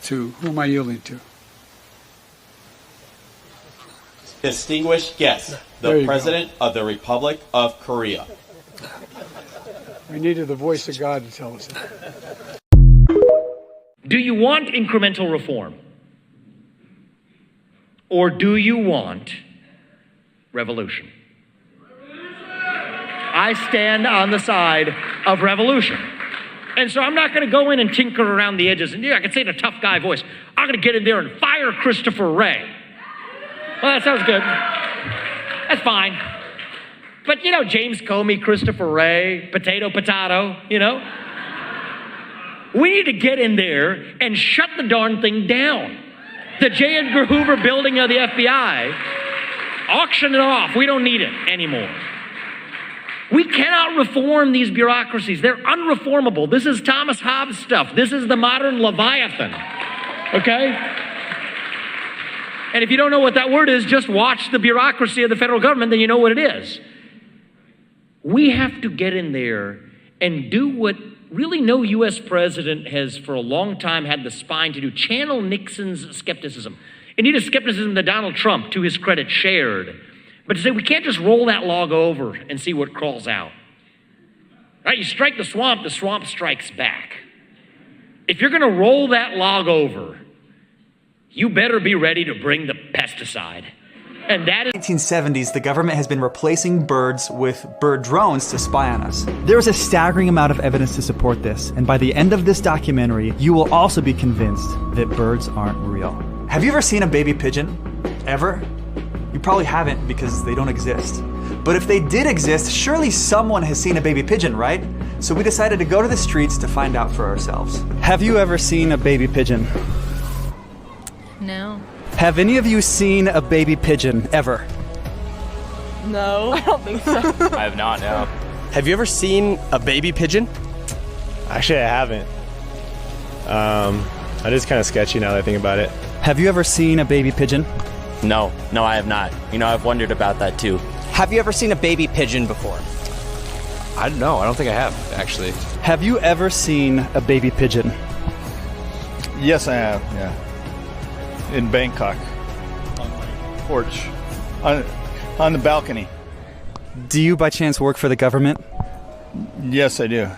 to? Who am I yielding to? Distinguished guest, the President of the Republic of Korea. We needed the voice of God to tell us that. Do you want incremental reform? Or do you want revolution? I stand on the side of revolution. And so I'm not going to go in and tinker around the edges. And I can say in a tough guy voice, I'm going to get in there and fire Christopher Wray. Well, that sounds good. That's fine. But, you know, James Comey, Christopher Wray, potato, you know. We need to get in there and shut the darn thing down. The J. Edgar Hoover building of the FBI, auction it off. We don't need it anymore. We cannot reform these bureaucracies. They're unreformable. This is Thomas Hobbes stuff. This is the modern Leviathan, okay? And if you don't know what that word is, just watch the bureaucracy of the federal government, then you know what it is. We have to get in there and do what really no U.S. president has for a long time had the spine to do, channel Nixon's skepticism. Indeed, a skepticism that Donald Trump, to his credit, shared. But to say we can't just roll that log over and see what crawls out. Right? You strike the swamp strikes back. If you're going to roll that log over, you better be ready to bring the pesticide. And that is... In the 1970s, the government has been replacing birds with bird drones to spy on us. There is a staggering amount of evidence to support this, and by the end of this documentary, you will also be convinced that birds aren't real. Have you ever seen a baby pigeon? Ever? You probably haven't because they don't exist. But if they did exist, surely someone has seen a baby pigeon, right? So we decided to go to the streets to find out for ourselves. Have you ever seen a baby pigeon? No. Have any of you seen a baby pigeon, ever? No. I don't think so. I have not, no. Have you ever seen a baby pigeon? Actually, I haven't. That is kind of sketchy now that I think about it. Have you ever seen a baby pigeon? No, I have not. You know, I've wondered about that too. Have you ever seen a baby pigeon before? I don't know. I don't think I have, actually. Have you ever seen a baby pigeon? Yes, I have, yeah. In Bangkok. On my porch. On the balcony. Do you by chance work for the government? Yes, I do.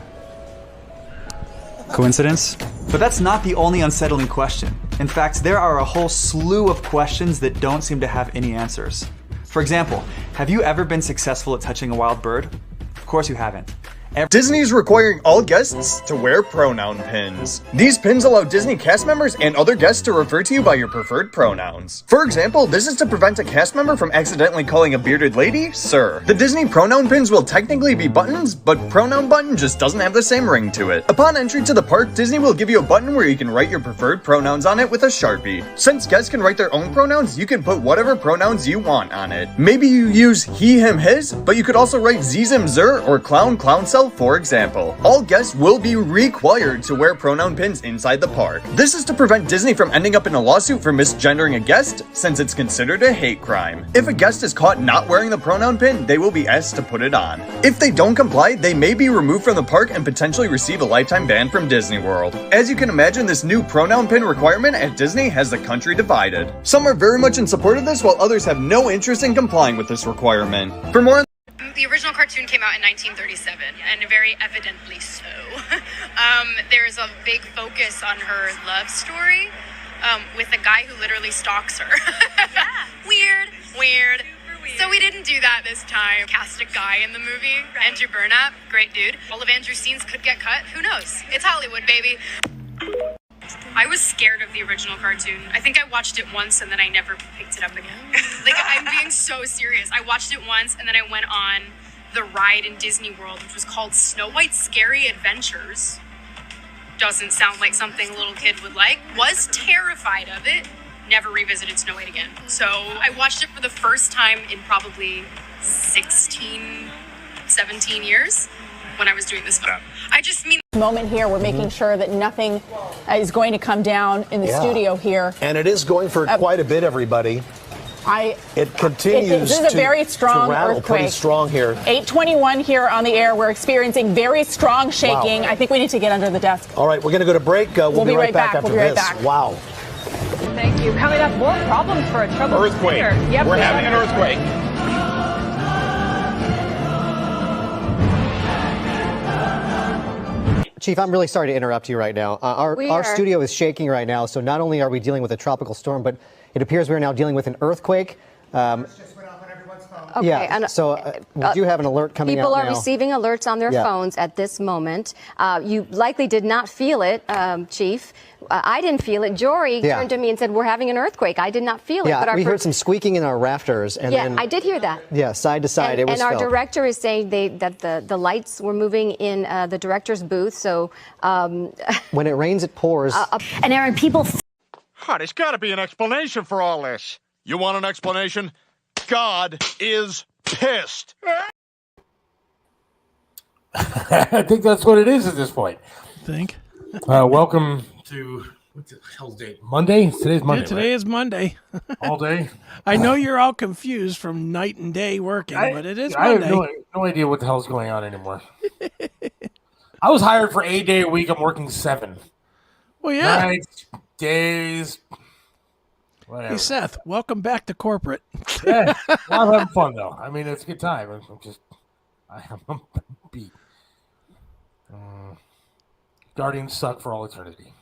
Coincidence? But that's not the only unsettling question. In fact, there are a whole slew of questions that don't seem to have any answers. For example, have you ever been successful at touching a wild bird? Of course you haven't. Disney's requiring all guests to wear pronoun pins. These pins allow Disney cast members and other guests to refer to you by your preferred pronouns. For example, this is to prevent a cast member from accidentally calling a bearded lady sir. The Disney pronoun pins will technically be buttons, but pronoun button just doesn't have the same ring to it. Upon entry to the park, Disney will give you a button where you can write your preferred pronouns on it with a Sharpie. Since guests can write their own pronouns, you can put whatever pronouns you want on it. Maybe you use he, him, his, but you could also write zim, zer, or clown, cell, for example. All guests will be required to wear pronoun pins inside the park. This is to prevent Disney from ending up in a lawsuit for misgendering a guest, since it's considered a hate crime. If a guest is caught not wearing the pronoun pin, they will be asked to put it on. If they don't comply, they may be removed from the park and potentially receive a lifetime ban from Disney World. As you can imagine, this new pronoun pin requirement at Disney has the country divided. Some are very much in support of this, while others have no interest in complying with this requirement. For more The original cartoon came out in 1937, and very evidently so. There's a big focus on her love story with a guy who literally stalks her. Yeah. Weird. So we didn't do that this time. Cast a guy in the movie, right. Andrew Burnap, great dude. All of Andrew's scenes could get cut. Who knows? It's Hollywood, baby. I was scared of the original cartoon. I think I watched it once and then I never picked it up again. Like, I'm being so serious. I watched it once and then I went on the ride in Disney World, which was called Snow White's Scary Adventures. Doesn't sound like something a little kid would like. Was terrified of it. Never revisited Snow White again. So I watched it for the first time in probably 16, 17 years when I was doing this film. I just mean... Moment here, we're making sure that nothing is going to come down in the studio here. And it is going for quite a bit, everybody. It continues This is a very strong to rattle earthquake. pretty strong here. 8:21 here on the air. We're experiencing very strong shaking. Wow. I think we need to get under the desk. All right, we're going to go to break. We'll be right back after We'll be right this. back. Wow. Thank you. Coming up, more problems for a troubled Earthquake. singer. Yep, We're having an earthquake. Chief, I'm really sorry to interrupt you right now. Our studio is shaking right now, so not only are we dealing with a tropical storm, but it appears we're now dealing with an earthquake. Okay, yeah, and, so we do have an alert coming out now. People are receiving alerts on their phones at this moment. You likely did not feel it, Chief. I didn't feel it. Jory turned to me and said, we're having an earthquake. I did not feel it. Yeah, but we heard some squeaking in our rafters. And yeah, then, I did hear that. Yeah, side to side, it was And our felt. director is saying that the lights were moving in the director's booth. So when it rains, it pours. And Aaron, people... There's got to be an explanation for all this. You want an explanation? God is pissed. I think that's what it is at this point. Think. Welcome to what the hell's date? Monday? Today's Monday. Yeah, today is Monday. All day. I know you're all confused from night and day working, but it is Monday. I have no idea what the hell's going on anymore. I was hired for a day a week. I'm working 7. Well, yeah. Nights, days. Whatever. Hey, Seth, welcome back to corporate. Yeah, I'm having fun, though. I mean, it's a good time. I'm beat. Guardians suck for all eternity.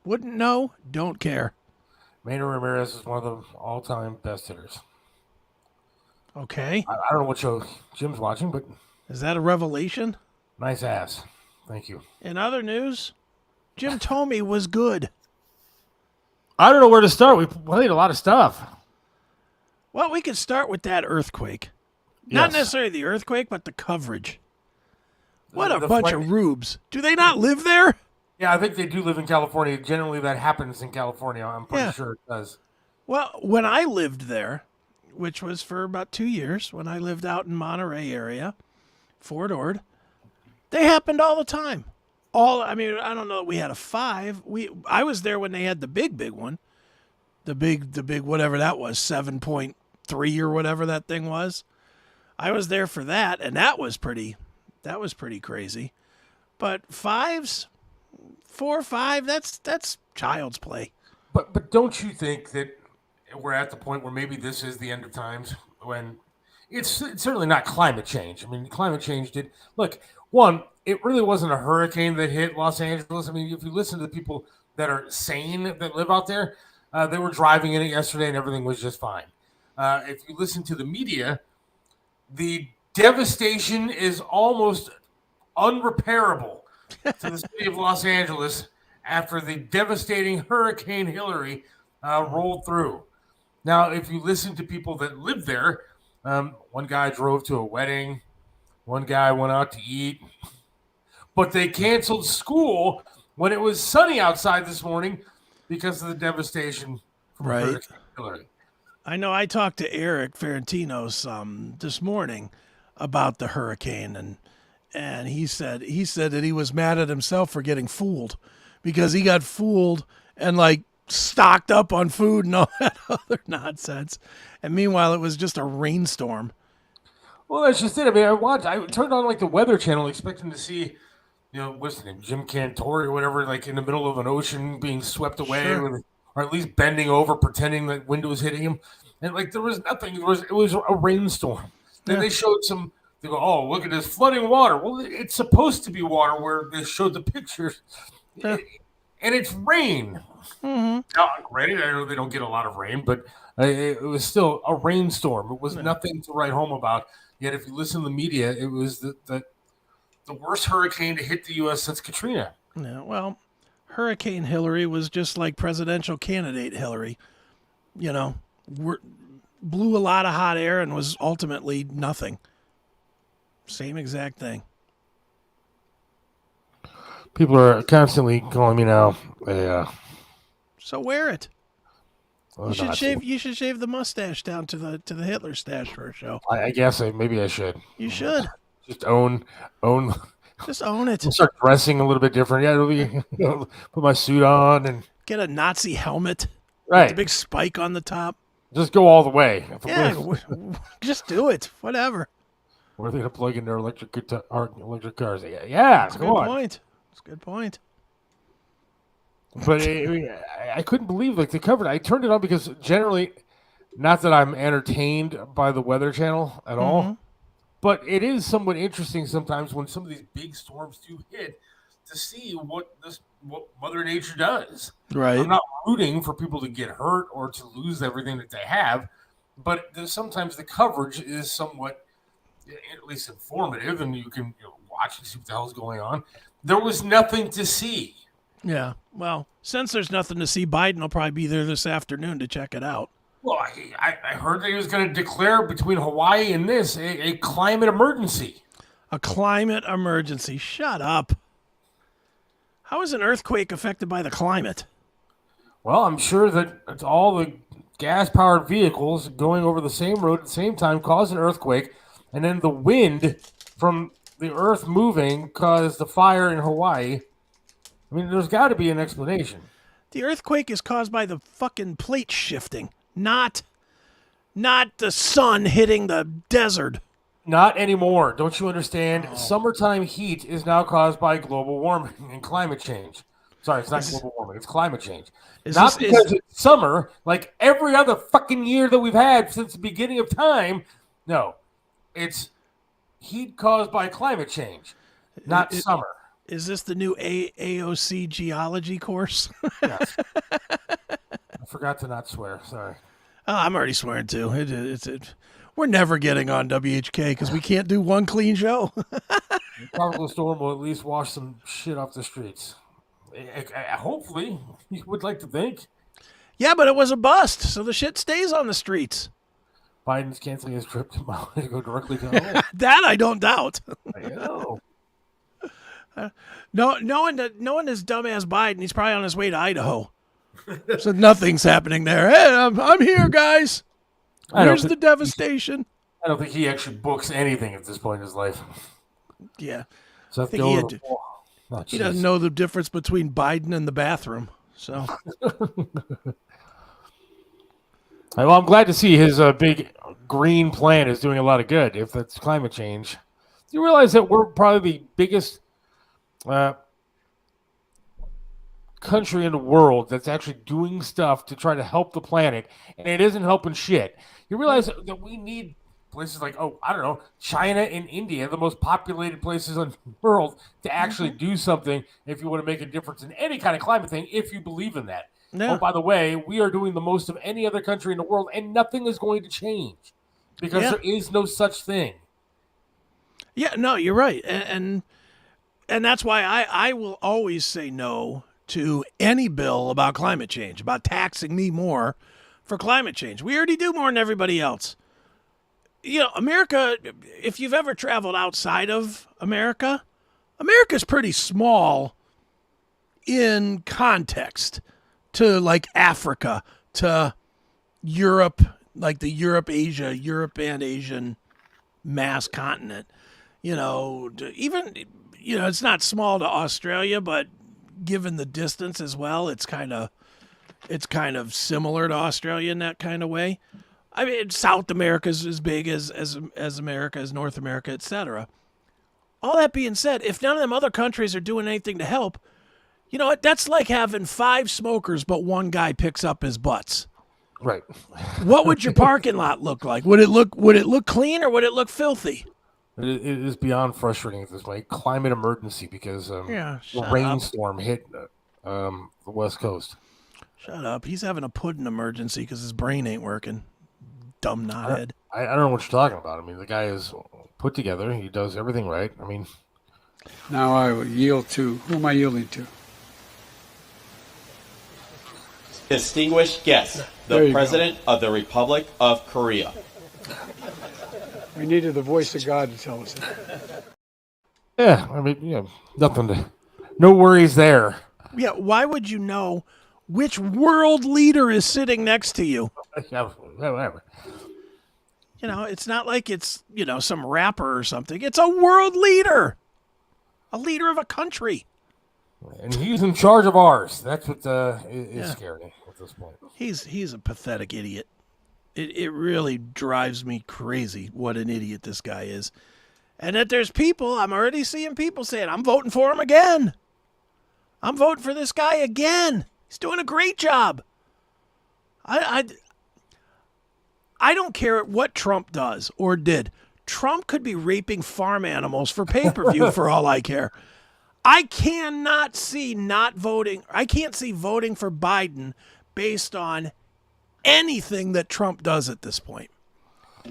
Wouldn't know, don't care. Maynard Ramirez is one of the all-time best hitters. Okay. I don't know what show Jim's watching, but... Is that a revelation? Nice ass. Thank you. In other news, Jim Tomey was good. I don't know where to start. We played a lot of stuff. Well, we could start with that earthquake. Not necessarily the earthquake, but the coverage. What a bunch of rubes. Do they not live there? Yeah, I think they do live in California. Generally, that happens in California. I'm pretty sure it does. Well, when I lived there, which was for about 2 years, when I lived out in Monterey area, Fort Ord, they happened all the time. I don't know that we had a 5. I was there when they had the big one. The big whatever that was, 7.3 or whatever that thing was. I was there for that, and that was pretty crazy. But 5s, 4 or 5, that's child's play. But don't you think that we're at the point where maybe this is the end of times when it's certainly not climate change. I mean, climate change did look. One, it really wasn't a hurricane that hit Los Angeles. I mean, if you listen to the people that are sane that live out there, they were driving in it yesterday and everything was just fine. If you listen to the media, the devastation is almost unrepairable to the city of Los Angeles after the devastating Hurricane Hillary rolled through. Now, if you listen to people that live there, one guy drove to a wedding, one guy went out to eat, but they canceled school when it was sunny outside this morning because of the devastation from Hurricane Hillary. I know I talked to Eric Ferrentino this morning about the hurricane, and he said that he was mad at himself for getting fooled because he got fooled and stocked up on food and all that other nonsense. And meanwhile, it was just a rainstorm. Well, that's just it. I mean, I turned on the Weather Channel expecting to see, what's his name, Jim Cantori or whatever, in the middle of an ocean being swept away, or at least bending over, pretending that wind was hitting him. And there was nothing. It was a rainstorm. Then they showed some. They go, oh, look at this flooding water. Well, it's supposed to be water where they showed the pictures, and it's rain. Mm-hmm. Now, granted, I know they don't get a lot of rain, but it was still a rainstorm. It was nothing to write home about. Yet, if you listen to the media, it was the worst hurricane to hit the U.S. since Katrina. Yeah, well, Hurricane Hillary was just like presidential candidate Hillary. Blew a lot of hot air and was ultimately nothing. Same exact thing. People are constantly calling me now. So wear it. Oh, You should shave the mustache down to the Hitler stash for a show. I guess maybe I should. You should. Just own. Just own it. Start dressing a little bit different. Yeah, it'll be, put my suit on and get a Nazi helmet. Right. With a big spike on the top. Just go all the way. Yeah, just do it. Whatever. Where are they going to plug in their electric cars? Yeah, That's a good point. That's a good point. But I couldn't believe they covered it. I turned it on because generally, not that I'm entertained by the Weather Channel at all, but it is somewhat interesting sometimes when some of these big storms do hit to see what Mother Nature does. Right. I'm not rooting for people to get hurt or to lose everything that they have, but sometimes the coverage is somewhat, at least informative, and you can watch and see what the hell's going on. There was nothing to see. Yeah. Well, since there's nothing to see, Biden will probably be there this afternoon to check it out. Well, I heard that he was going to declare between Hawaii and this a climate emergency. A climate emergency. Shut up. How is an earthquake affected by the climate? Well, I'm sure that it's all the gas-powered vehicles going over the same road at the same time caused an earthquake, and then the wind from the earth moving caused the fire in Hawaii. I mean, there's got to be an explanation. The earthquake is caused by the fucking plate shifting, not the sun hitting the desert. Not anymore. Don't you understand? Summertime heat is now caused by global warming and climate change. Sorry, it's not global warming. It's climate change. Not because it's summer, like every other fucking year that we've had since the beginning of time. No, it's heat caused by climate change, not summer. Is this the new AOC geology course? Yes. I forgot to not swear. Sorry. Oh, I'm already swearing too. We're never getting on WHK because we can't do one clean show. The tropical storm will at least wash some shit off the streets. Hopefully, you would like to think. Yeah, but it was a bust, so the shit stays on the streets. Biden's canceling his trip to Maui to go directly to LA. That I don't doubt. I know. Knowing this dumbass Biden, he's probably on his way to Idaho. So nothing's happening there. Hey, I'm here, guys. Here's the devastation. I don't think he actually books anything at this point in his life. Yeah. So I think he doesn't know the difference between Biden and the bathroom. So. Well, I'm glad to see his big green plan is doing a lot of good. If that's climate change, do you realize that we're probably the biggest country in the world that's actually doing stuff to try to help the planet, and it isn't helping shit? You realize that we need places like, China and India, the most populated places in the world, to actually do something if you want to make a difference in any kind of climate thing, if you believe in that. Yeah. Oh, by the way, we are doing the most of any other country in the world, and nothing is going to change because there is no such thing. Yeah, no, you're right. And that's why I will always say no to any bill about climate change, about taxing me more for climate change. We already do more than everybody else. America, if you've ever traveled outside of America, America's pretty small in context to like Africa, to Europe, like the Europe and Asian mass continent. It's not small to Australia, but given the distance as well, it's kind of similar to Australia in that kind of way. I mean, South America is as big as America, as North America, etc. All that being said, if none of them other countries are doing anything to help, you know what? That's like having 5 smokers, but one guy picks up his butts. Right. What would your parking lot look like? Would it look clean or would it look filthy? It is beyond frustrating at this point. Climate emergency because a rainstorm hit the West Coast. Shut up. He's having a pudding emergency because his brain ain't working. Dumb knothead. I don't know what you're talking about. I mean, the guy is put together. He does everything right. I mean. Now I will yield to, who am I yielding to? Distinguished guest, the President of the Republic of Korea. We needed the voice of God to tell us that. Yeah, I mean, no worries there. Yeah, why would you know which world leader is sitting next to you? Yeah, whatever. It's not like it's, some rapper or something. It's a world leader. A leader of a country. And he's in charge of ours. That's what is scary at this point. He's a pathetic idiot. It really drives me crazy what an idiot this guy is. And that there's people, I'm already seeing people saying, I'm voting for him again. I'm voting for this guy again. He's doing a great job. I don't care what Trump does or did. Trump could be raping farm animals for pay-per-view for all I care. I cannot see not voting. I can't see voting for Biden based on anything that Trump does at this point.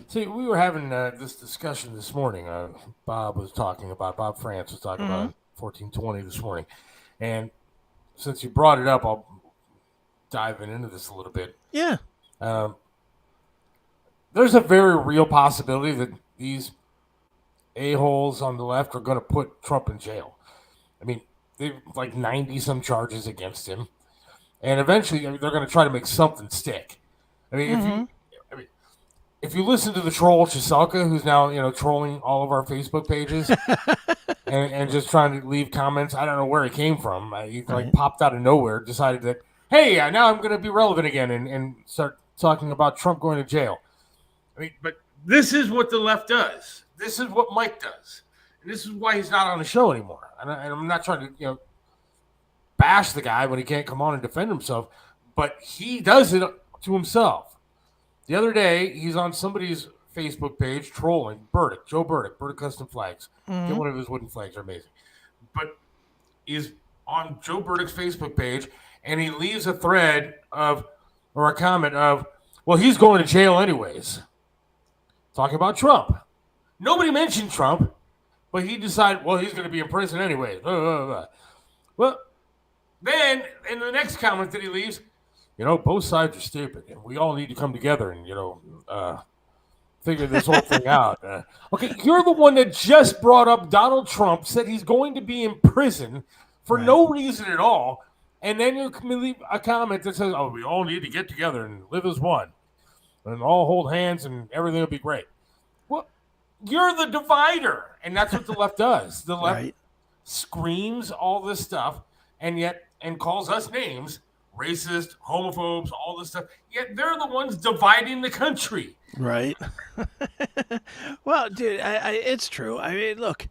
See, we were having this discussion this morning. Bob France was talking about 1420 this morning. And since you brought it up, I'll dive into this a little bit. Yeah. There's a very real possibility that these a-holes on the left are going to put Trump in jail. I mean, they've like 90-some charges against him. And eventually they're going to try to make something stick. I mean, if you listen to the troll Chiselka, who's now, trolling all of our Facebook pages and just trying to leave comments, I don't know where he came from. He popped out of nowhere, decided that, hey, now I'm going to be relevant again and start talking about Trump going to jail. I mean, but this is what the left does. This is what Mike does. And this is why he's not on the show anymore. And I'm not trying to, bash the guy when he can't come on and defend himself, but he does it to himself. The other day, he's on somebody's Facebook page trolling Joe Burdick Custom Flags. Get one of his wooden flags, are amazing. But he's on Joe Burdick's Facebook page, and he leaves a thread or a comment of, well, he's going to jail anyways. Talking about Trump. Nobody mentioned Trump, but he decided, well, he's going to be in prison anyways. Well, then in the next comment that he leaves, both sides are stupid, and we all need to come together and, figure this whole thing out. Okay, you're the one that just brought up Donald Trump, said he's going to be in prison for no reason at all, and then you leave a comment that says, oh, we all need to get together and live as one, and all hold hands, and everything will be great. Well, you're the divider, and that's what the left does. The left screams all this stuff, and calls us names, racist, homophobes, all this stuff. Yet they're the ones dividing the country. Right. Well, dude, it's true. I mean, look,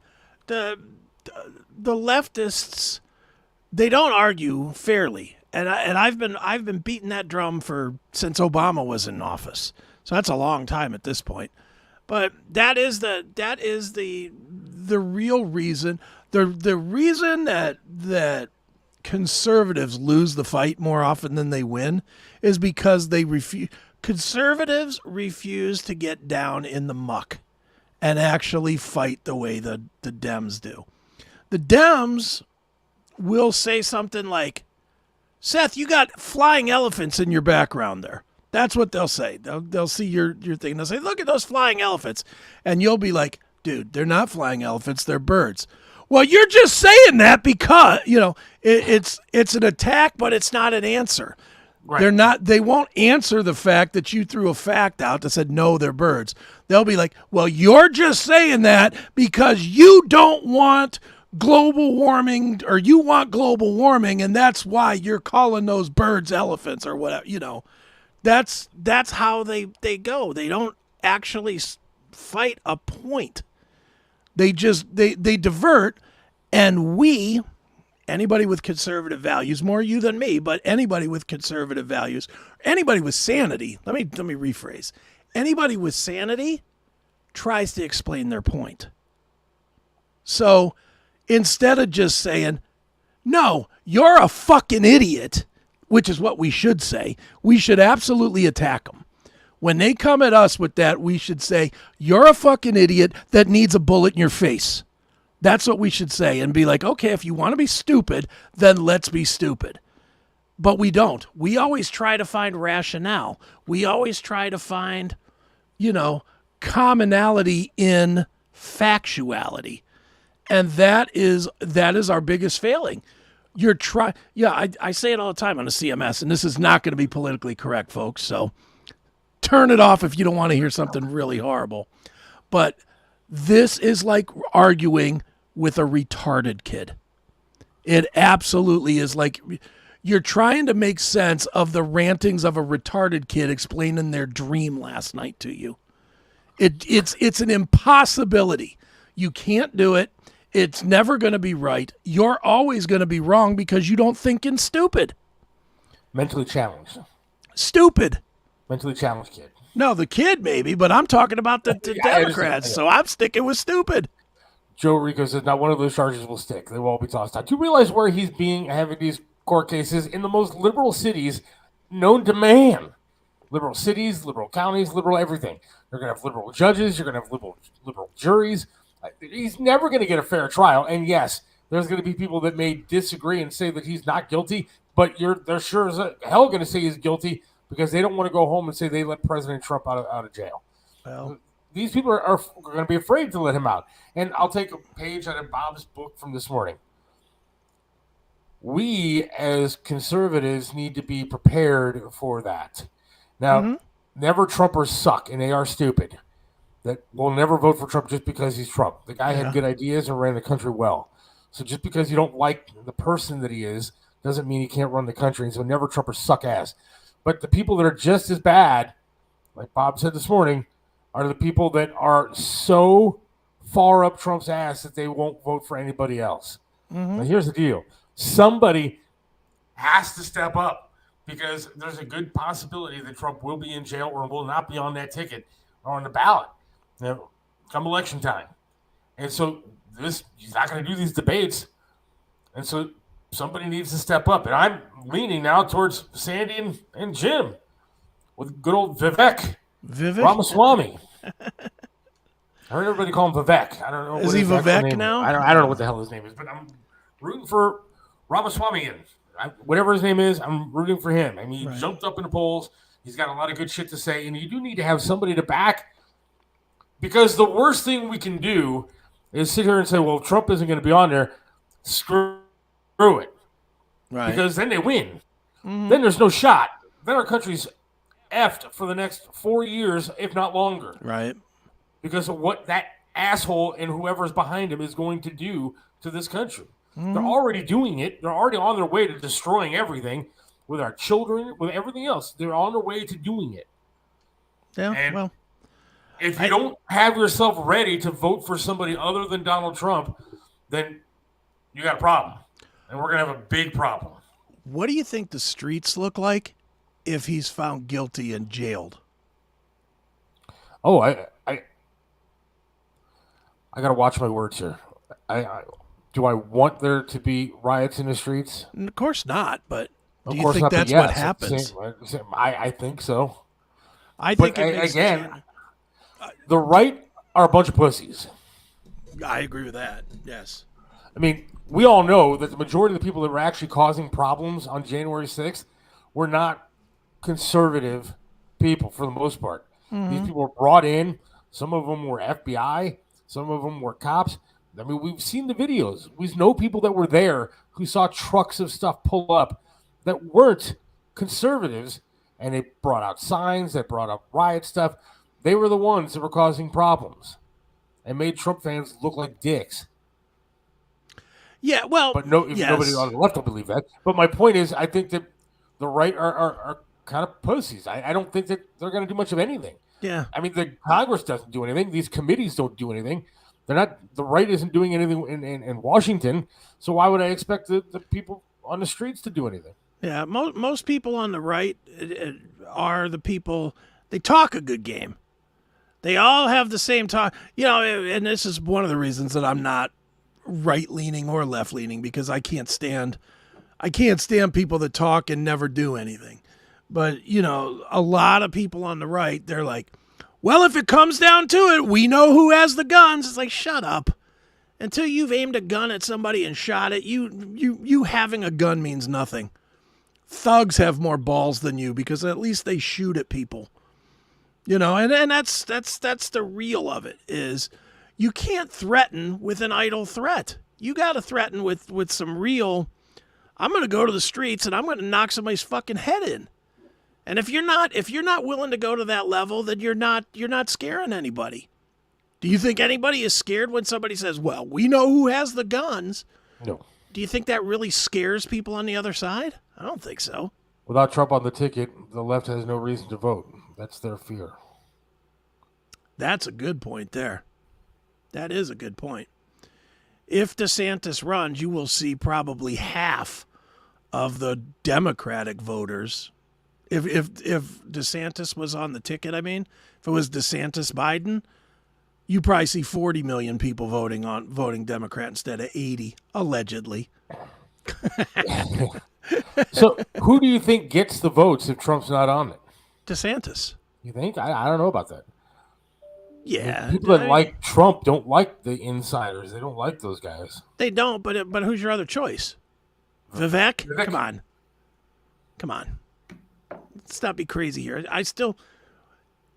the leftists, they don't argue fairly, and I've been beating that drum since Obama was in office. So that's a long time at this point. But that is the real reason. The reason that conservatives lose the fight more often than they win is because conservatives refuse to get down in the muck and actually fight the way the Dems do. The Dems will say something like, Seth, you got flying elephants in your background there. That's what they'll say. They'll see your thing. They'll say, look at those flying elephants. And you'll be like, dude, they're not flying elephants. They're birds. Well, you're just saying that because, it's an attack, but it's not an answer. Right. They won't answer the fact that you threw a fact out that said, no, they're birds. They'll be like, well, you're just saying that because you don't want global warming, or you want global warming, and that's why you're calling those birds elephants or whatever, That's how they go. They don't actually fight a point. They divert, and anybody with conservative values, more you than me, but anybody with conservative values, anybody with sanity, let me rephrase. Anybody with sanity tries to explain their point. So instead of just saying, no, you're a fucking idiot, which is what we should say, we should absolutely attack them. When they come at us with that, we should say, you're a fucking idiot that needs a bullet in your face. That's what we should say, and be like, okay, if you want to be stupid, then let's be stupid. But we don't. We always try to find rationale. We always try to find, commonality in factuality. And that is our biggest failing. I say it all the time on the CMS, and this is not going to be politically correct, folks, so turn it off if you don't want to hear something really horrible. But this is like arguing with a retarded kid. It absolutely is like You're trying to make sense of the rantings of a retarded kid explaining their dream last night to you. It's an impossibility. You can't do it. It's never going to be right. You're always going to be wrong because you don't think in stupid. Mentally challenged. Stupid. Mentally challenged kid. No, the kid maybe, but I'm talking about the Democrats, so I'm sticking with stupid. Joe Rico says not one of those charges will stick. They will all be tossed out. Do you realize where he's having these court cases? In the most liberal cities known to man. Liberal cities, liberal counties, liberal everything. You're going to have liberal judges. You're going to have liberal juries. He's never going to get a fair trial. And yes, there's going to be people that may disagree and say that he's not guilty, but they're sure as hell going to say he's guilty because they don't want to go home and say they let President Trump out of jail. Well, these people are going to be afraid to let him out. And I'll take a page out of Bob's book from this morning. We, as conservatives, need to be prepared for that. Now, never Trumpers suck, and they are stupid. That will never vote for Trump just because he's Trump. The guy had good ideas and ran the country well. So just because you don't like the person that he is doesn't mean he can't run the country. And so never Trumpers suck ass. But the people that are just as bad, like Bob said this morning, are the people that are so far up Trump's ass that they won't vote for anybody else. Now, here's the deal. Somebody has to step up because there's a good possibility that Trump will be in jail or will not be on that ticket or on the ballot come election time. And so he's not going to do these debates. And so somebody needs to step up. And I'm leaning now towards Sandy and Jim with good old Vivek Ramaswamy. I heard everybody call him Vivek. I don't know. Is he Vivek now? I don't know what the hell his name is, but I'm rooting for Ramaswamy. Whatever his name is, I'm rooting for him. I mean, he jumped up in the polls. He's got a lot of good shit to say, and you do need to have somebody to back, because the worst thing we can do is sit here and say, well, Trump isn't going to be on there. Screw it. Right. Because then they win. Then there's no shot. Then our country's effed for the next 4 years, if not longer. Right. Because of what that asshole and whoever's behind him is going to do to this country. They're already doing it. They're already on their way to destroying everything with our children, with everything else. They're on their way to doing it. Yeah, and if you don't have yourself ready to vote for somebody other than Donald Trump, then you got a problem. And we're going to have a big problem. What do you think the streets look like if he's found guilty and jailed? Oh, I got to watch my words here. Do I want there to be riots in the streets? Of course not, but do you course think not, but that's yes, what happens? I think so. I think but it makes again, the right are a bunch of pussies. I agree with that, yes. I mean, we all know that the majority of the people that were actually causing problems on January 6th were not conservative people for the most part. These people were brought in. Some of them were FBI. Some of them were cops. I mean, we've seen the videos. We know people that were there who saw trucks of stuff pull up that weren't conservatives, and they brought out signs, that brought up riot stuff. They were the ones that were causing problems and made Trump fans look like dicks. Yeah, well, but nobody on the left will believe that. But my point is, I think that the right are kind of pussies. I don't think that they're going to do much of anything. Yeah. I mean, the Congress doesn't do anything. These committees don't do anything. They're not. The right isn't doing anything in Washington. So why would I expect the people on the streets to do anything? Yeah, most people on the right are the people. They talk a good game. They all have the same talk. You know, and this is one of the reasons that I'm not right-leaning or left-leaning, because I can't stand people that talk and never do anything. But, you know, a lot of people on the right, they're like, well, if it comes down to it, we know who has the guns. It's like, shut up. Until you've aimed a gun at somebody and shot it, you having a gun means nothing. Thugs have more balls than you because at least they shoot at people. You know, and that's the real of it, is you can't threaten with an idle threat. You got to threaten with some real, I'm going to go to the streets and I'm going to knock somebody's fucking head in. And if you're not willing to go to that level, then you're not scaring anybody. Do you think anybody is scared when somebody says, well, we know who has the guns? No. Do you think that really scares people on the other side? I don't think so. Without Trump on the ticket, the left has no reason to vote. That's their fear. That's a good point there. That is a good point. If DeSantis runs, you will see probably half of the Democratic voters. If DeSantis was on the ticket, I mean, if it was DeSantis Biden, you probably see 40 million people voting Democrat instead of 80, allegedly. So who do you think gets the votes if Trump's not on it? DeSantis. You think? I don't know about that. Yeah. People that like Trump don't like the insiders. They don't like those guys. They don't, but who's your other choice? Vivek? Come on. Let's not be crazy here.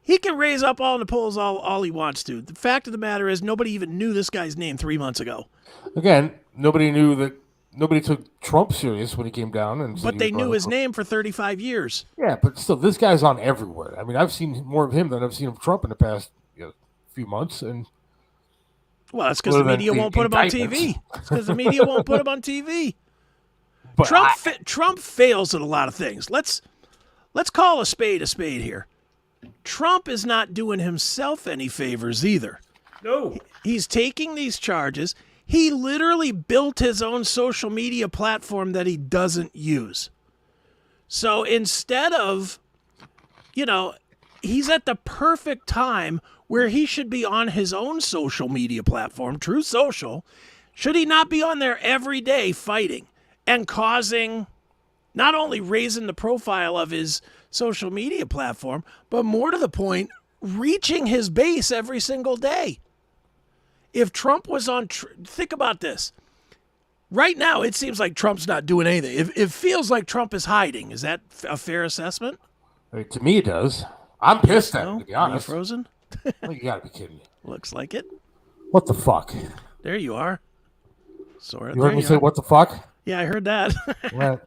He can raise up all the polls all he wants to. The fact of the matter is nobody even knew this guy's name 3 months ago. Again, nobody took Trump serious when he came down. But they knew his name for 35 years. Yeah, but still, this guy's on everywhere. I mean, I've seen more of him than I've seen of Trump in the past few months. And well, that's because the media won't put him on TV. It's because the media won't put him on TV. But Trump fails at a lot of things. Let's call a spade here. Trump is not doing himself any favors either. No. He's taking these charges. He literally built his own social media platform that he doesn't use. So instead of, he's at the perfect time where he should be on his own social media platform, Truth Social. Should he not be on there every day fighting and causing, not only raising the profile of his social media platform, but more to the point, reaching his base every single day? If Trump was on, think about this. Right now, it seems like Trump's not doing anything. It feels like Trump is hiding. Is that a fair assessment? To me, it does. I'm pissed at him, to be honest. Are you frozen? Well, you gotta be kidding me. Looks like it. What the fuck? There you are. Sort of. You heard me say what the fuck? Yeah, I heard that. Right.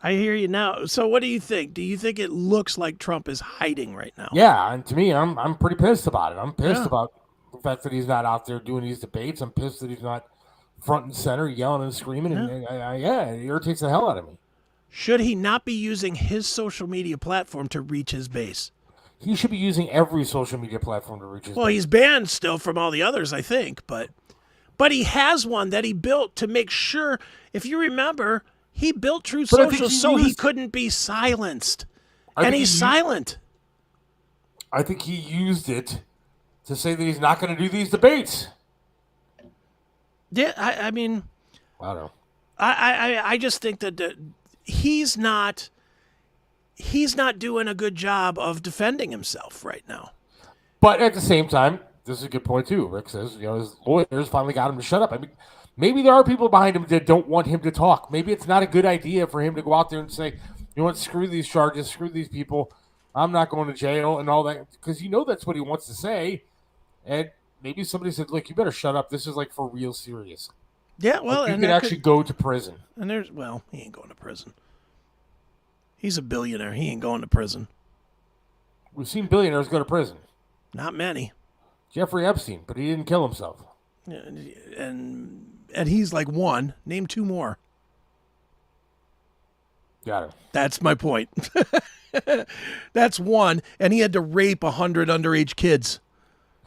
I hear you now. So what do you think? Do you think it looks like Trump is hiding right now? Yeah, and to me, I'm pretty pissed about it. I'm pissed about the fact that he's not out there doing these debates. I'm pissed that he's not front and center yelling and screaming. And it irritates the hell out of me. Should he not be using his social media platform to reach his base? He should be using every social media platform to reach his base. Well, he's banned still from all the others, I think. But he has one that he built to make sure, if you remember, he built Truth Social so he couldn't be silenced. And he's silent. I think he used it to say that he's not going to do these debates. Yeah, I mean, I don't know. I just think that he's not doing a good job of defending himself right now. But at the same time, this is a good point too. Rick says, his lawyers finally got him to shut up. I mean, maybe there are people behind him that don't want him to talk. Maybe it's not a good idea for him to go out there and say, screw these charges, screw these people. I'm not going to jail and all that, because that's what he wants to say. And maybe somebody said, look, you better shut up. This is like for real serious. Yeah, well, you could actually go to prison. And he ain't going to prison. He's a billionaire. He ain't going to prison. We've seen billionaires go to prison. Not many. Jeffrey Epstein, but he didn't kill himself. And he's like one. Name two more. Got it. That's my point. That's one. And he had to rape 100 underage kids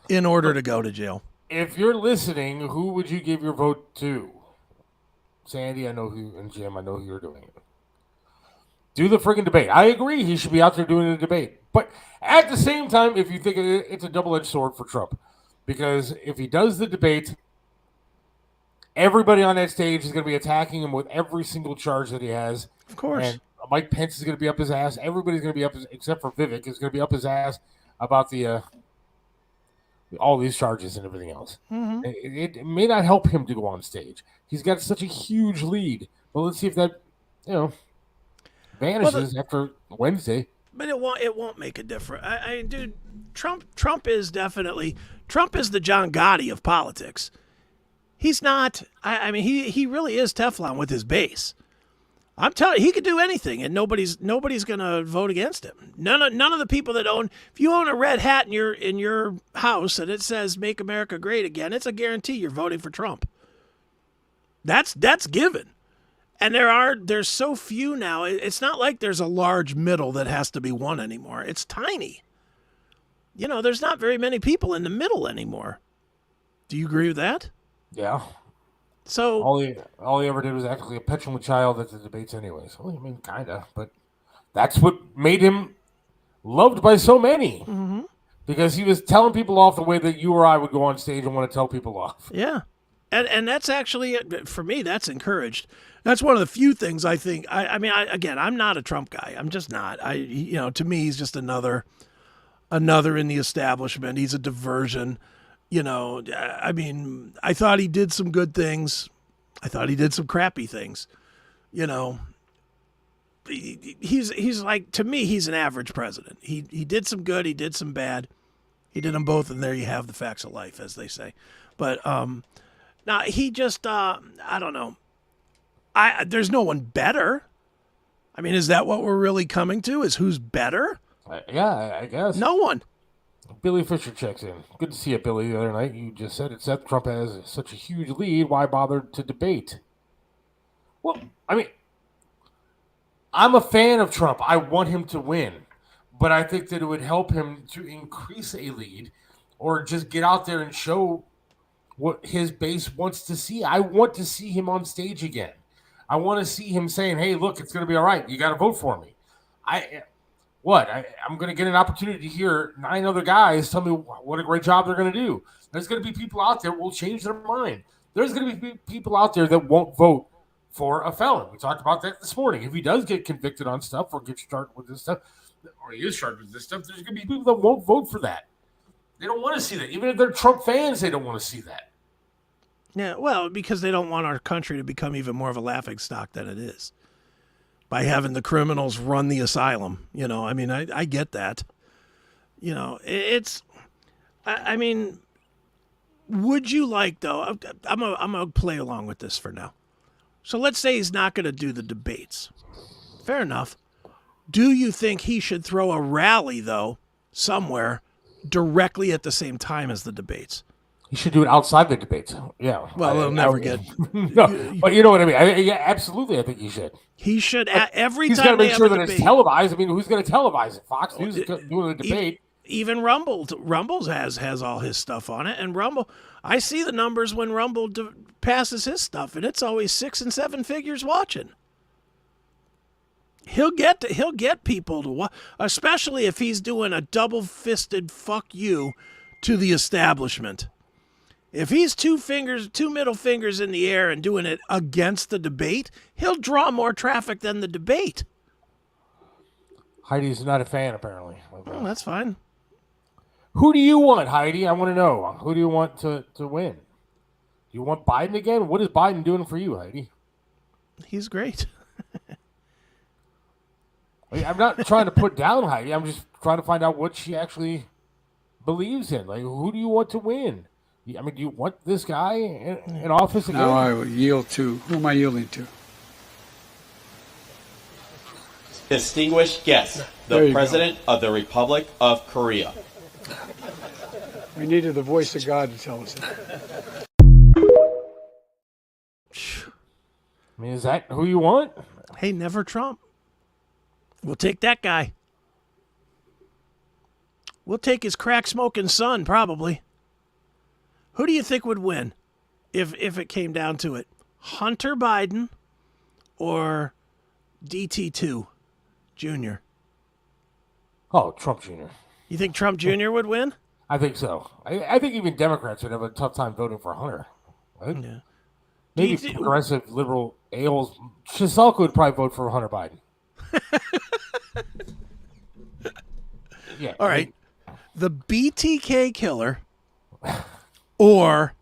in order to go to jail. If you're listening, who would you give your vote to? Sandy, I know who, and Jim, I know who you're doing it. Do the friggin' debate. I agree he should be out there doing the debate. But at the same time, if you think it's a double-edged sword for Trump, because if he does the debate, everybody on that stage is going to be attacking him with every single charge that he has. Of course. And Mike Pence is going to be up his ass. Everybody's going to be up, except for Vivek, is going to be up his ass about the all these charges and everything else. Mm-hmm. It may not help him to go on stage. He's got such a huge lead. But let's see if that, vanishes after Wednesday. But it won't make a difference. Dude, Trump is the John Gotti of politics. He's not. He really is Teflon with his base. I'm telling you, he could do anything, and nobody's gonna vote against him. None of the people that own. If you own a red hat in your house and it says "Make America Great Again," it's a guarantee you're voting for Trump. That's given. And there's so few now. It's not like there's a large middle that has to be won anymore. It's tiny. There's not very many people in the middle anymore. Do you agree with that? Yeah. So all he ever did was act like a petulant child at the debates anyways. Well, I mean, kind of, but that's what made him loved by so many. Mm-hmm. Because he was telling people off the way that you or I would go on stage and want to tell people off. Yeah. And that's actually, for me, that's encouraged. That's one of the few things I think. Again, I'm not a Trump guy. I'm just not. To me, he's just another in the establishment. He's a diversion. I thought he did some good things. I thought he did some crappy things. He's like, to me, he's an average president. He did some good. He did some bad. He did them both, and there you have the facts of life, as they say. But now he just, I don't know. There's no one better. I mean, is that what we're really coming to? Is who's better? Yeah, I guess. No one. Billy Fisher checks in. Good to see you, Billy, the other night. You just said it. Seth Trump has such a huge lead. Why bother to debate? Well, I mean, I'm a fan of Trump. I want him to win. But I think that it would help him to increase a lead or just get out there and show what his base wants to see. I want to see him on stage again. I want to see him saying, hey, look, it's going to be all right. You got to vote for me. I'm going to get an opportunity to hear 9 other guys tell me what a great job they're going to do. There's going to be people out there who will change their mind. There's going to be people out there that won't vote for a felon. We talked about that this morning. If he does get convicted on stuff or get charged with this stuff, or he is charged with this stuff, there's going to be people that won't vote for that. They don't want to see that. Even if they're Trump fans, they don't want to see that. Yeah, well, because they don't want our country to become even more of a laughingstock than it is by having the criminals run the asylum. I get that. Would you like, though, I'm going to play along with this for now. So let's say he's not going to do the debates. Fair enough. Do you think he should throw a rally, though, somewhere directly at the same time as the debates? He should do it outside the debates. Yeah. Well, they'll never get. No, but you know what I mean. Absolutely, I think he should. He should every he's time. He's got to make sure that debate, it's televised. I mean, who's going to televise it? Fox News is doing the debate. Even Rumbles has all his stuff on it, and Rumble. I see the numbers when Rumble passes his stuff, and it's always 6 and 7 figures watching. He'll get people to watch, especially if he's doing a double-fisted fuck you to the establishment. If he's two middle fingers in the air and doing it against the debate, he'll draw more traffic than the debate. Heidi's not a fan, apparently. Oh, that's fine. Who do you want, Heidi? I want to know. Who do you want to win? Do you want Biden again? What is Biden doing for you, Heidi? He's great. I'm not trying to put down Heidi. I'm just trying to find out what she actually believes in. Like, who do you want to win? I mean, do you want this guy in office again? No, I will yield to. Who am I yielding to? Distinguished guest, the President of the Republic of Korea. We needed the voice of God to tell us that. I mean, is that who you want? Hey, never Trump. We'll take that guy. We'll take his crack-smoking son, probably. Who do you think would win if it came down to it? Hunter Biden or DT2 Jr.? Oh, Trump Jr. You think Trump Jr. would win? I think so. I think even Democrats would have a tough time voting for Hunter. Right? Yeah. Maybe progressive liberal ales. Chiselka would probably vote for Hunter Biden. Yeah. All right. The BTK killer or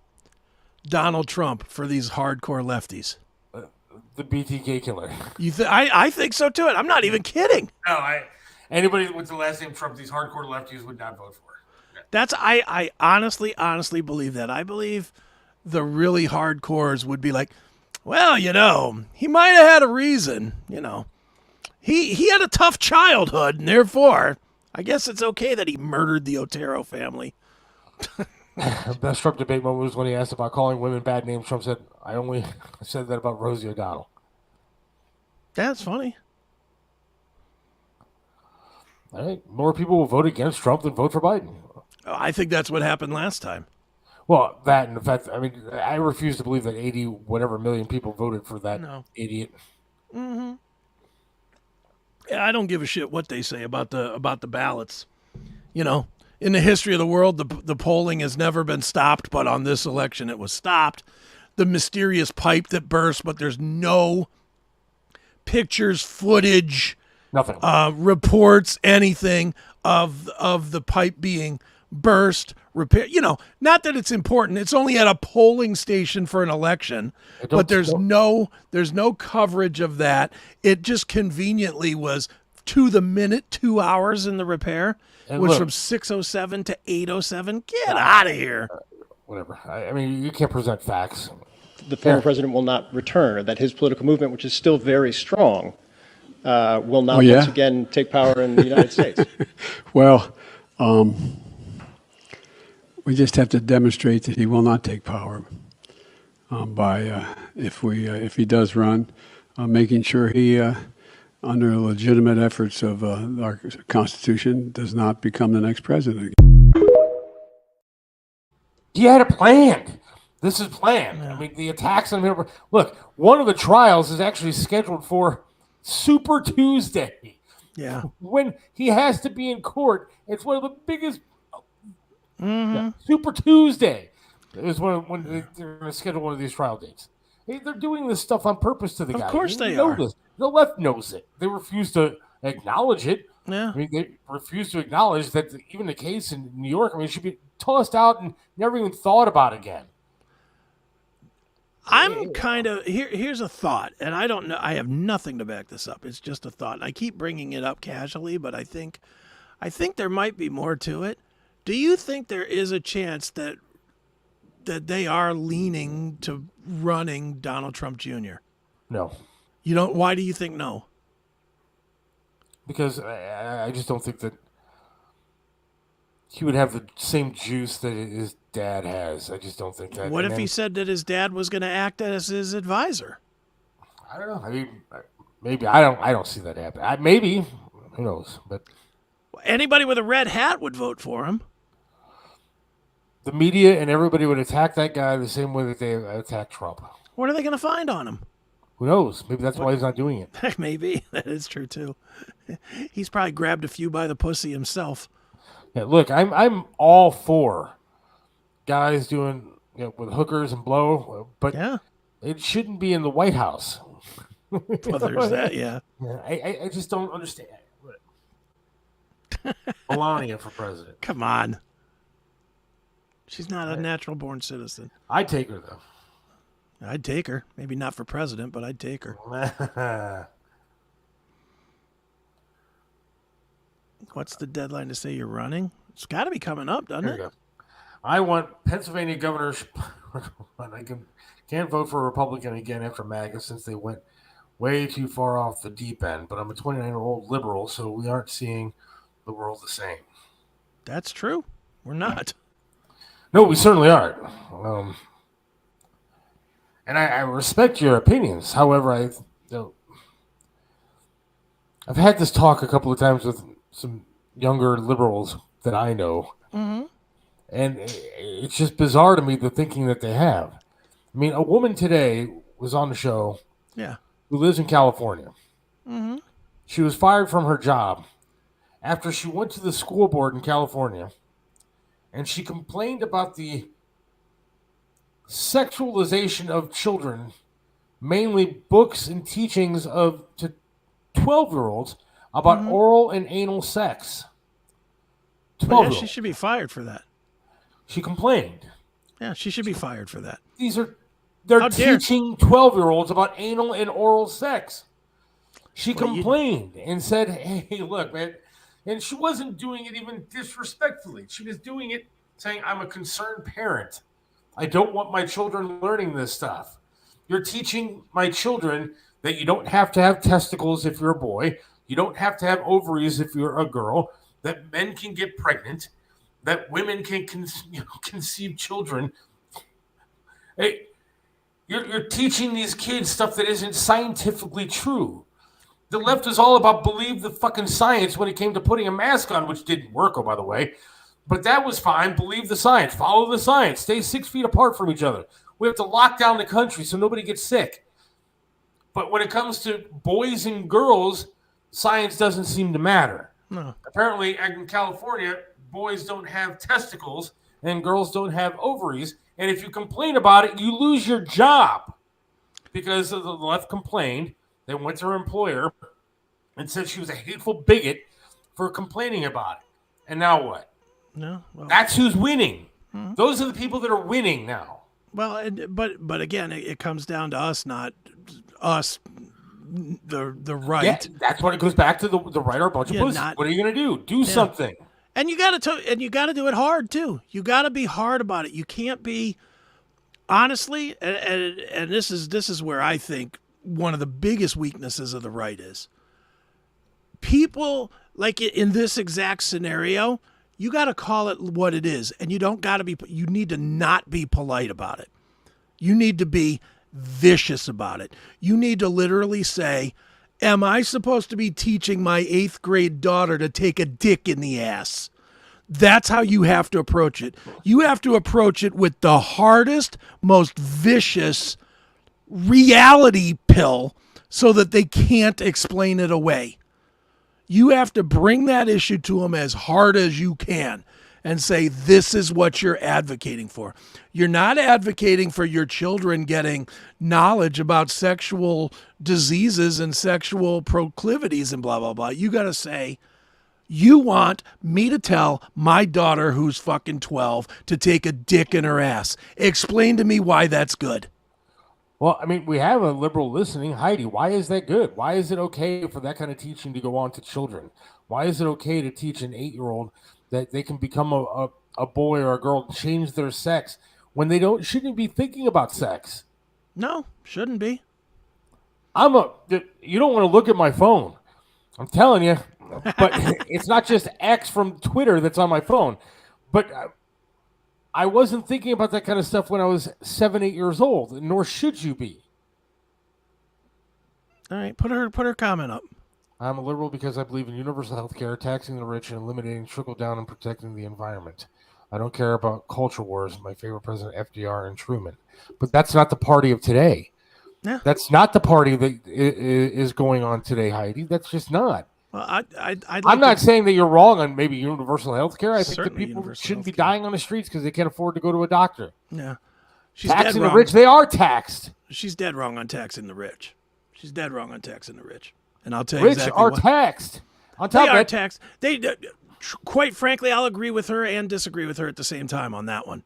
Donald Trump for these hardcore lefties? The BTK killer. I think so too. And I'm not even kidding. No, anybody with the last name Trump, these hardcore lefties would not vote for. Yeah. I honestly believe that. I believe the really hardcores would be like, well, he might have had a reason, He had a tough childhood, and therefore, I guess it's okay that he murdered the Otero family. Best Trump debate moment was when he asked about calling women bad names. Trump said, I only said that about Rosie O'Donnell. That's funny. I think more people will vote against Trump than vote for Biden. I think that's what happened last time. Well, that and the fact, I mean, I refuse to believe that 80 whatever million people voted for that idiot. Mm-hmm. Yeah, I don't give a shit what they say about the ballots. You know, in the history of the world, the polling has never been stopped, but on this election it was stopped. The mysterious pipe that burst, but there's no pictures, footage, nothing, reports, anything of the pipe being burst, repair. You know, not that it's important. It's only at a polling station for an election, but there's no coverage of that. It just conveniently was to the minute, 2 hours in the repair. It was from 6:07 to 8:07. Get out of here. Whatever. I mean, you can't present facts. The former president will not return, or that his political movement, which is still very strong, will not once again take power in the United States. Well, we just have to demonstrate that he will not take power by, if he does run, making sure he, under legitimate efforts of our Constitution, does not become the next president. He had it planned. This is planned. I mean, the attacks on him. Look, one of the trials is actually scheduled for Super Tuesday. Yeah. When he has to be in court. It's one of the biggest. Super Tuesday is when they're going to schedule one of these trial dates. They're doing this stuff on purpose to the guy. Of course they know are. This. The left knows it. They refuse to acknowledge it. Yeah. I mean, they refuse to acknowledge that even the case in New York, I mean, it should be tossed out and never even thought about again. I'm kind of here's a thought, and I don't know. I have nothing to back this up. It's just a thought. And I keep bringing it up casually, but I think there might be more to it. Do you think there is a chance that they are leaning to running Donald Trump Jr.? No. You don't. Why do you think no? Because I just don't think that he would have the same juice that his dad has. I just don't think that. What if he said that his dad was going to act as his advisor? I don't know. I mean, maybe I don't see that happen. Maybe, who knows? But anybody with a red hat would vote for him. The media and everybody would attack that guy the same way that they attack Trump. What are they going to find on him? Who knows? Maybe that's why he's not doing it. Maybe. That is true, too. He's probably grabbed a few by the pussy himself. Yeah, look, I'm all for guys doing with hookers and blow, but it shouldn't be in the White House. Well, there's that, yeah. I just don't understand. Melania for president. Come on. She's not a natural-born citizen. I'd take her, though. I'd take her. Maybe not for president, but I'd take her. What's the deadline to say you're running? It's got to be coming up, doesn't it? Go. I want Pennsylvania governor. I can't vote for a Republican again after MAGA since they went way too far off the deep end. But I'm a 29-year-old liberal, so we aren't seeing the world the same. That's true. We're not. No, we certainly aren't. And I respect your opinions. However, I've had this talk a couple of times with some younger liberals that I know. Mm-hmm. And it's just bizarre to me the thinking that they have. I mean, a woman today was on the show who lives in California. Mm-hmm. She was fired from her job after she went to the school board in California and she complained about the sexualization of children, mainly books and teachings to 12-year-olds about oral and anal sex. 12-year-olds. Yeah, she should be fired for that. She complained. Yeah, she should be fired for that. They're teaching 12-year-olds about anal and oral sex. She complained and said, hey, look, man. And she wasn't doing it even disrespectfully. She was doing it saying, I'm a concerned parent. I don't want my children learning this stuff. You're teaching my children that you don't have to have testicles if you're a boy. You don't have to have ovaries if you're a girl. That men can get pregnant. That women can conceive children. Hey, you're teaching these kids stuff that isn't scientifically true. The left is all about believe the fucking science when it came to putting a mask on, which didn't work, oh, by the way. But that was fine. Believe the science. Follow the science. Stay 6 feet apart from each other. We have to lock down the country so nobody gets sick. But when it comes to boys and girls, science doesn't seem to matter. No. Apparently, in California, boys don't have testicles and girls don't have ovaries. And if you complain about it, you lose your job. Because the left complained, they went to her employer and said she was a hateful bigot for complaining about it. And now what? No. Well, that's who's winning. Those are the people that are winning now. Well, but again, it comes down to us, not us, the right. Yeah, that's what it goes back to. The right are a bunch of pussies. What are you going to do? Do something. And you got to do it hard too. You got to be hard about it. You can't be, honestly, and this is where I think one of the biggest weaknesses of the right is. People, like in this exact scenario, you got to call it what it is, and you need to not be polite about it. You need to be vicious about it. You need to literally say, am I supposed to be teaching my 8th grade daughter to take a dick in the ass? That's how you have to approach it. You have to approach it with the hardest, most vicious reality pill so that they can't explain it away. You have to bring that issue to them as hard as you can and say, this is what you're advocating for. You're not advocating for your children getting knowledge about sexual diseases and sexual proclivities and blah, blah, blah. You got to say, you want me to tell my daughter who's fucking 12 to take a dick in her ass. Explain to me why that's good. Well, I mean, we have a liberal listening. Heidi, why is that good? Why is it okay for that kind of teaching to go on to children? Why is it okay to teach an 8-year-old that they can become a boy or a girl, change their sex when they shouldn't be thinking about sex? No, shouldn't be. You don't want to look at my phone. I'm telling you. But it's not just X from Twitter that's on my phone. But I wasn't thinking about that kind of stuff when I was 7, 8 years old, nor should you be. All right, put her comment up. I'm a liberal because I believe in universal health care, taxing the rich, and eliminating trickle-down and protecting the environment. I don't care about culture wars. My favorite president, FDR and Truman. But that's not the party of today. Yeah. That's not the party that is going on today, Heidi. That's just not. Well, I'm not saying that you're wrong on maybe universal health care. I think that people shouldn't be dying on the streets because they can't afford to go to a doctor. Yeah. Taxing the rich, they are taxed. She's dead wrong on taxing the rich. She's dead wrong on taxing the rich. And I'll tell you rich exactly are what. Taxed. They are taxed. Quite frankly, I'll agree with her and disagree with her at the same time on that one.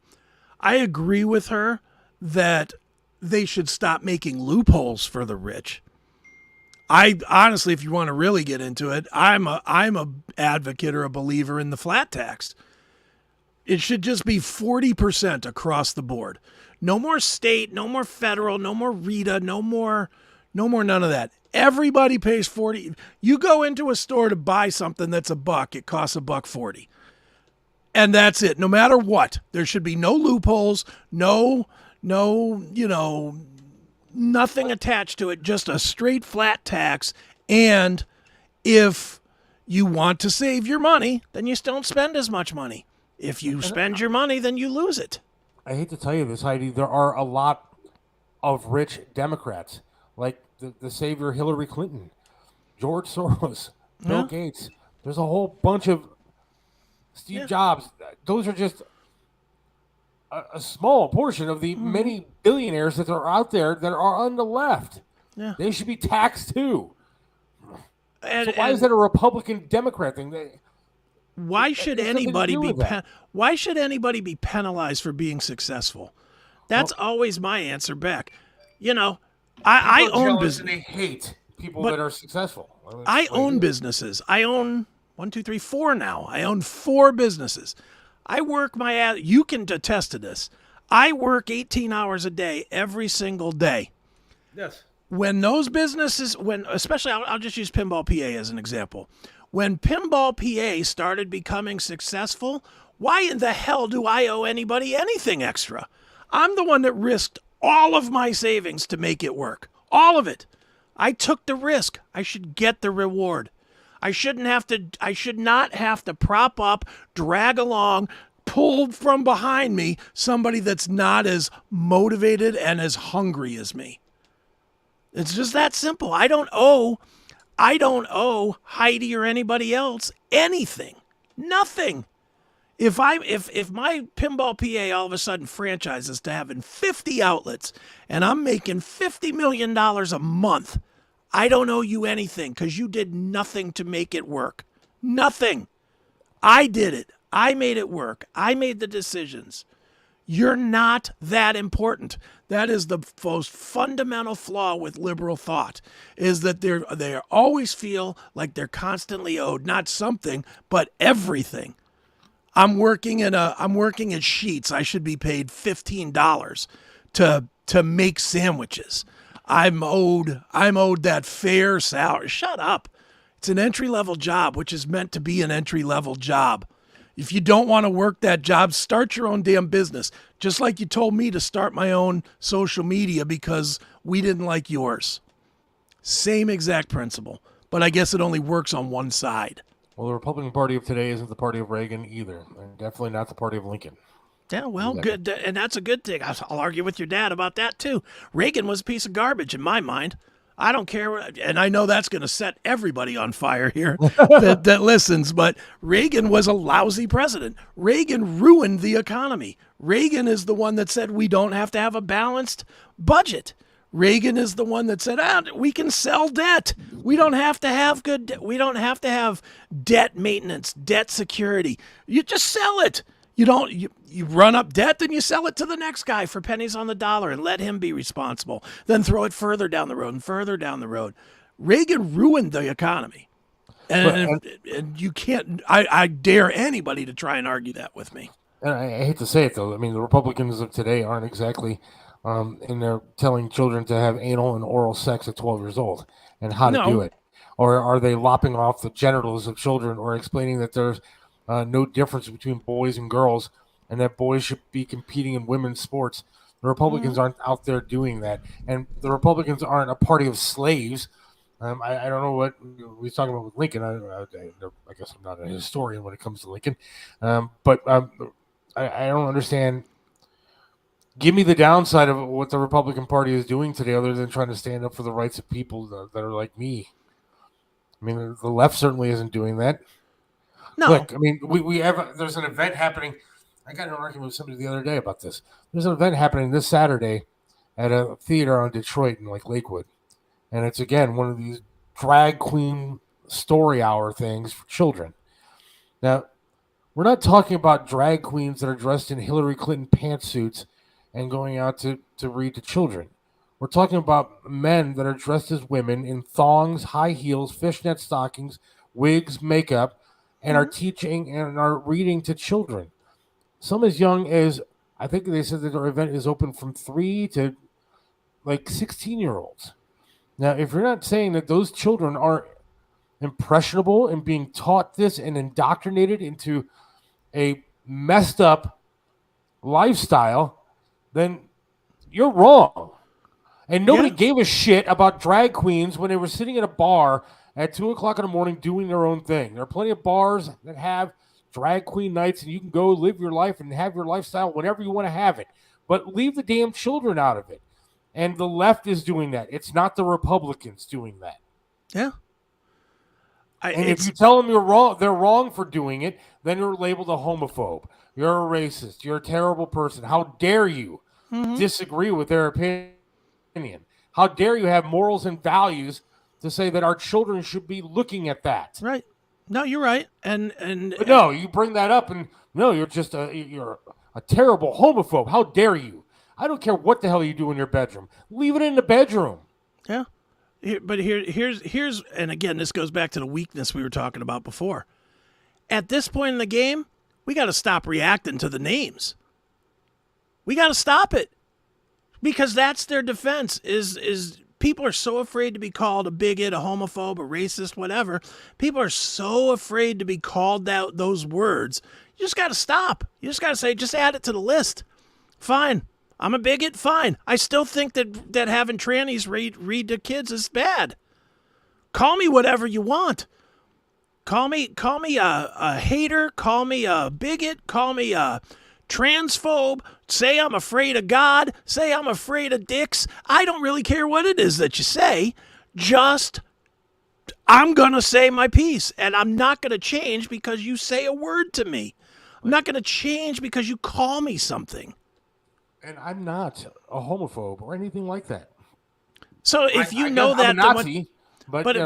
I agree with her that they should stop making loopholes for the rich. I honestly, if you want to really get into it, I'm a advocate or a believer in the flat tax. It should just be 40% across the board. No more state, no more federal, no more RETA, no more none of that. Everybody pays 40. You go into a store to buy something that's $1, it costs $1.40. And that's it. No matter what. There should be no loopholes, no, nothing attached to it, just a straight flat tax. And if you want to save your money, then you don't spend as much money. If you spend your money, then you lose it. I hate to tell you this, Heidi, there are a lot of rich Democrats, like the savior Hillary Clinton, George Soros, Bill Gates. There's a whole bunch of Steve Jobs. Those are just a small portion of the many billionaires that are out there that are on the left. Yeah. They should be taxed too. So why is that a Republican Democrat thing? Why should anybody be penalized for being successful? That's always my answer back. I own business. And they hate people that are successful. I own businesses. I own 4 now. I own 4 businesses. I work my ass. You can attest to this. I work 18 hours a day every single day. Yes. When those businesses, especially I'll just use Pinball PA as an example. When Pinball PA started becoming successful, why in the hell do I owe anybody anything extra? I'm the one that risked all of my savings to make it work. All of it. I took the risk. I should get the reward. I should not have to prop up, drag along, pull from behind me somebody that's not as motivated and as hungry as me. It's just that simple. I don't owe Heidi or anybody else anything. Nothing. If my pinball PA all of a sudden franchises to having 50 outlets and I'm making $50 million a month, I don't owe you anything because you did nothing to make it work. Nothing. I did it. I made it work. I made the decisions. You're not that important. That is the most fundamental flaw with liberal thought, is that they always feel like they're constantly owed not something, but everything. I'm working at Sheetz. I should be paid $15 to make sandwiches. I'm owed that fair salary. Shut up. It's an entry-level job, which is meant to be an entry-level job. If you don't want to work that job, start your own damn business. Just like you told me to start my own social media because we didn't like yours. Same exact principle. But I guess it only works on one side. Well, the Republican Party of today isn't the party of Reagan either, and definitely not the party of Lincoln. Yeah, well, good, and that's a good thing. I'll argue with your dad about that, too. Reagan was a piece of garbage in my mind. I don't care, and I know that's going to set everybody on fire here that listens, but Reagan was a lousy president. Reagan ruined the economy. Reagan is the one that said we don't have to have a balanced budget. Reagan is the one that said, we can sell debt. We don't have to have we don't have to have debt maintenance, debt security. You just sell it. You run up debt, then you sell it to the next guy for pennies on the dollar and let him be responsible. Then throw it further down the road and further down the road. Reagan ruined the economy. And you can't, I dare anybody to try and argue that with me. And I hate to say it, though. I mean, the Republicans of today aren't exactly in there telling children to have anal and oral sex at 12 years old and how to do it. Or are they lopping off the genitals of children or explaining that there's no difference between boys and girls and that boys should be competing in women's sports? The Republicans aren't out there doing that. And the Republicans aren't a party of slaves. I don't know what we were talking about with Lincoln. I guess I'm not a historian when it comes to Lincoln. But I don't understand. Give me the downside of what the Republican Party is doing today other than trying to stand up for the rights of people that are like me. I mean, the left certainly isn't doing that. No. Look, I mean, there's an event happening. I got in an argument with somebody the other day about this. There's an event happening this Saturday at a theater on Detroit in Lakewood. And it's, again, one of these drag queen story hour things for children. Now, we're not talking about drag queens that are dressed in Hillary Clinton pantsuits and going out to read to children. We're talking about men that are dressed as women in thongs, high heels, fishnet stockings, wigs, makeup, and are teaching and are reading to children. Some as young as, I think they said that their event is open from 3 to 16-year-olds. Now, if you're not saying that those children are impressionable and being taught this and indoctrinated into a messed up lifestyle, then you're wrong. And nobody gave a shit about drag queens when they were sitting at a bar at 2 o'clock in the morning doing their own thing. There are plenty of bars that have drag queen nights, and you can go live your life and have your lifestyle whenever you want to have it. But leave the damn children out of it. And the left is doing that. It's not the Republicans doing that. Yeah. And if you tell them they're wrong for doing it, then you're labeled a homophobe. You're a racist. You're a terrible person. How dare you disagree with their opinion? How dare you have morals and values to say that our children should be looking at that? Right. No, you're right. But no, you bring that up and no, you're just you're a terrible homophobe. How dare you? I don't care what the hell you do in your bedroom. Leave it in the bedroom. Yeah. Here's and again, this goes back to the weakness we were talking about before. At this point in the game, we got to stop reacting to the names. We got to stop it. Because that's their defense is people are so afraid to be called a bigot, a homophobe, a racist, whatever. People are so afraid to be called out those words. You just got to stop. You just got to say, just add it to the list. Fine. I'm a bigot. Fine. I still think that having trannies read to kids is bad. Call me whatever you want. Call me a hater. Call me a bigot. Call me a transphobe. Say I'm afraid of God. Say I'm afraid of dicks. I don't really care what it is that you say. Just, I'm going to say my piece, and I'm not going to change because you say a word to me. I'm not going to change because you call me something. And I'm not a homophobe or anything like that. So if you know I'm that, a Nazi, but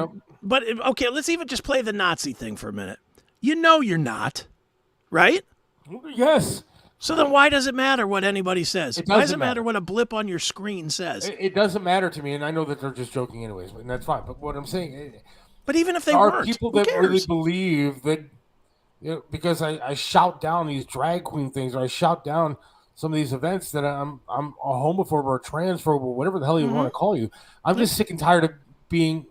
okay, let's even just play the Nazi thing for a minute. You know you're not, right? Yes. So then why does it matter what anybody says? It Why does doesn't it matter matter. what a blip on your screen says? It doesn't matter to me, and I know that they're just joking anyways, and that's fine. But what I'm saying, but even if they are weren't, people who that cares? really believe that, because I shout down these drag queen things, or I shout down some of these events, that I'm a homophobe or a transphobe or whatever the hell you want to call you. I'm just sick and tired of being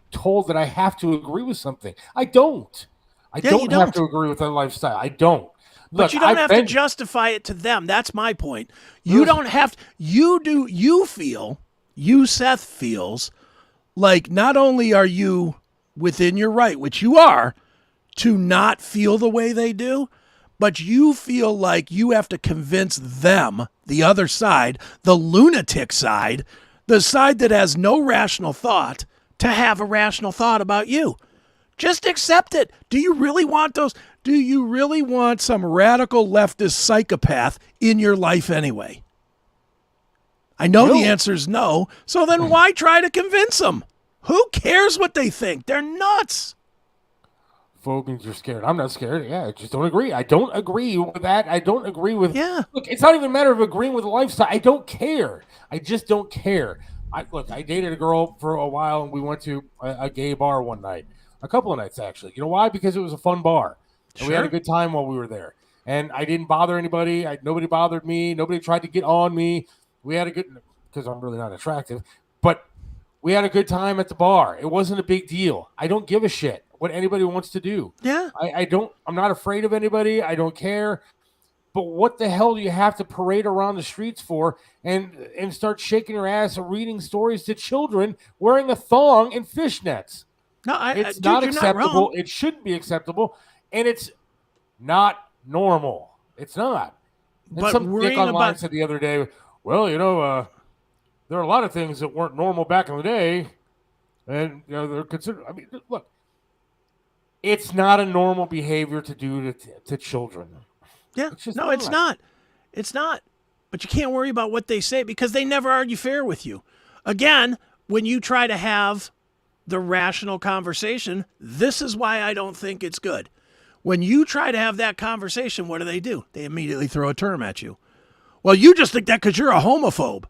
told that I have to agree with something. I don't. I don't have to agree with their lifestyle. I don't. But Look, you don't I've have to justify it to them. That's my point. You don't have to. You Seth feels like not only are you within your right, which you are, to not feel the way they do, but you feel like you have to convince them, the other side, the lunatic side, the side that has no rational thought, to have a rational thought about you. Just accept it. Do you really want those? Do you really want some radical leftist psychopath in your life anyway? I know the answer is no. So then why try to convince them? Who cares what they think? They're nuts. Phobe means you're scared. I'm not scared. Yeah, I just don't agree. I don't agree with that. I don't agree with. Yeah. Look, it's not even a matter of agreeing with the lifestyle. I don't care. I just don't care. I dated a girl for a while, and we went to a gay bar one night. A couple of nights, actually. You know why? Because it was a fun bar. And we had a good time while we were there. And I didn't bother anybody. Nobody bothered me. Nobody tried to get on me. We had a good, because I'm really not attractive, but we had a good time at the bar. It wasn't a big deal. I don't give a shit what anybody wants to do. Yeah. I'm not afraid of anybody. I don't care. But what the hell do you have to parade around the streets for and start shaking your ass and reading stories to children wearing a thong and fishnets? No, it's dude, not you're acceptable. wrong. It shouldn't be acceptable, and it's not normal. It's not. And But some dick worrying online about- said the other day, well, there are a lot of things that weren't normal back in the day, and they're considered. I mean, look, it's not a normal behavior to do to children. Yeah, it's not. It's not. But you can't worry about what they say because they never argue fair with you. Again, when you try to have the rational conversation, this is why I don't think it's good. When you try to have that conversation, what do? They immediately throw a term at you. Well, you just think that because you're a homophobe.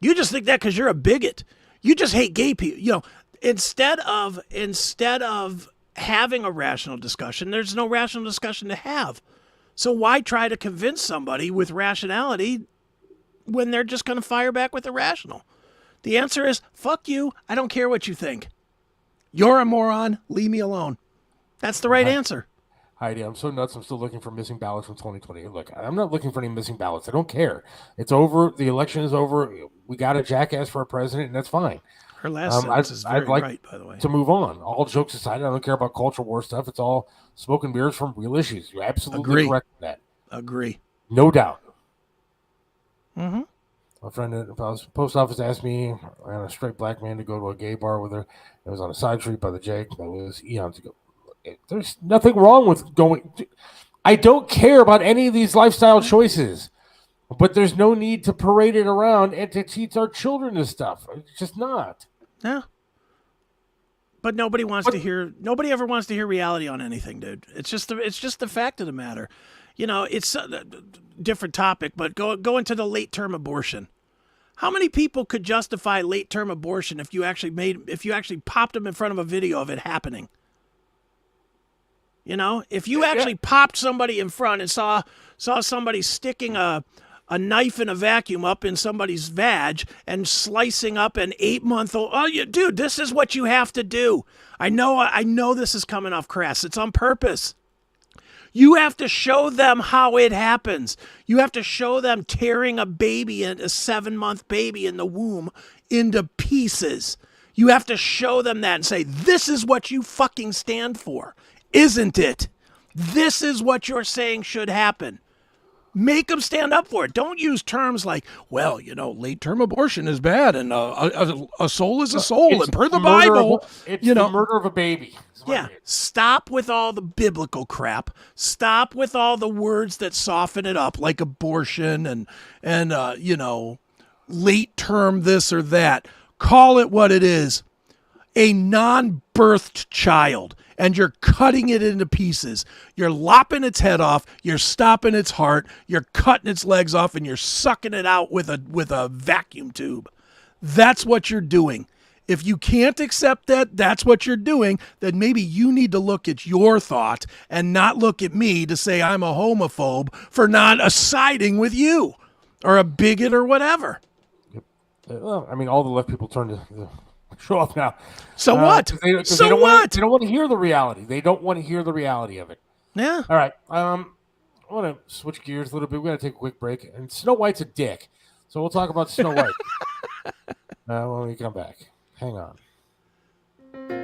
You just think that because you're a bigot. You just hate gay people. Instead of having a rational discussion, there's no rational discussion to have. So why try to convince somebody with rationality when they're just going to fire back with irrational? The answer is, fuck you. I don't care what you think. You're a moron. Leave me alone. That's the right answer. Heidi, I'm so nuts. I'm still looking for missing ballots from 2020. Look, I'm not looking for any missing ballots. I don't care. It's over. The election is over. We got a jackass for a president, and that's fine. Her last sentence is very right, by the way. To move on. All jokes aside, I don't care about culture war stuff. It's all smoking beers from real issues. You're absolutely correct in that. Agree. No doubt. Mm-hmm. A friend at the post office asked me, and a straight black man, to go to a gay bar with her. It was on a side street by the Jake. It was eons ago. There's nothing wrong with going. I don't care about any of these lifestyle choices, but there's no need to parade it around and to teach our children this stuff. It's just not. Yeah. But nobody wants to hear. Nobody ever wants to hear reality on anything, dude. It's just the fact of the matter. It's a different topic, but go into the late term abortion. How many people could justify late term abortion if you actually popped them in front of a video of it happening? If you actually popped somebody in front and saw somebody sticking a knife in a vacuum up in somebody's vag and slicing up an 8-month-old, dude, this is what you have to do. I know this is coming off crass. It's on purpose. You have to show them how it happens. You have to show them tearing a baby, a 7-month baby in the womb, into pieces. You have to show them that and say, this is what you fucking stand for, isn't it? This is what you're saying should happen. Make them stand up for it. Don't use terms like, well, late-term abortion is bad, and a soul is a soul, and per the Bible, it's the murder of a baby. Yeah, stop with all the biblical crap. Stop with all the words that soften it up, like abortion and late-term this or that. Call it what it is. A non-birthed child, and you're cutting it into pieces. You're lopping its head off, you're stopping its heart, you're cutting its legs off, and you're sucking it out with a vacuum tube. That's what you're doing. If you can't accept that that's what you're doing, then maybe you need to look at your thought and not look at me to say I'm a homophobe for not siding with you or a bigot or whatever. Well, I mean, all the left people turn to show up now. So what? They don't want to hear the reality. They don't want to hear the reality of it. Yeah. All right. I want to switch gears a little bit. We're going to take a quick break. And Snow White's a dick. So we'll talk about Snow White when we come back. Hang on.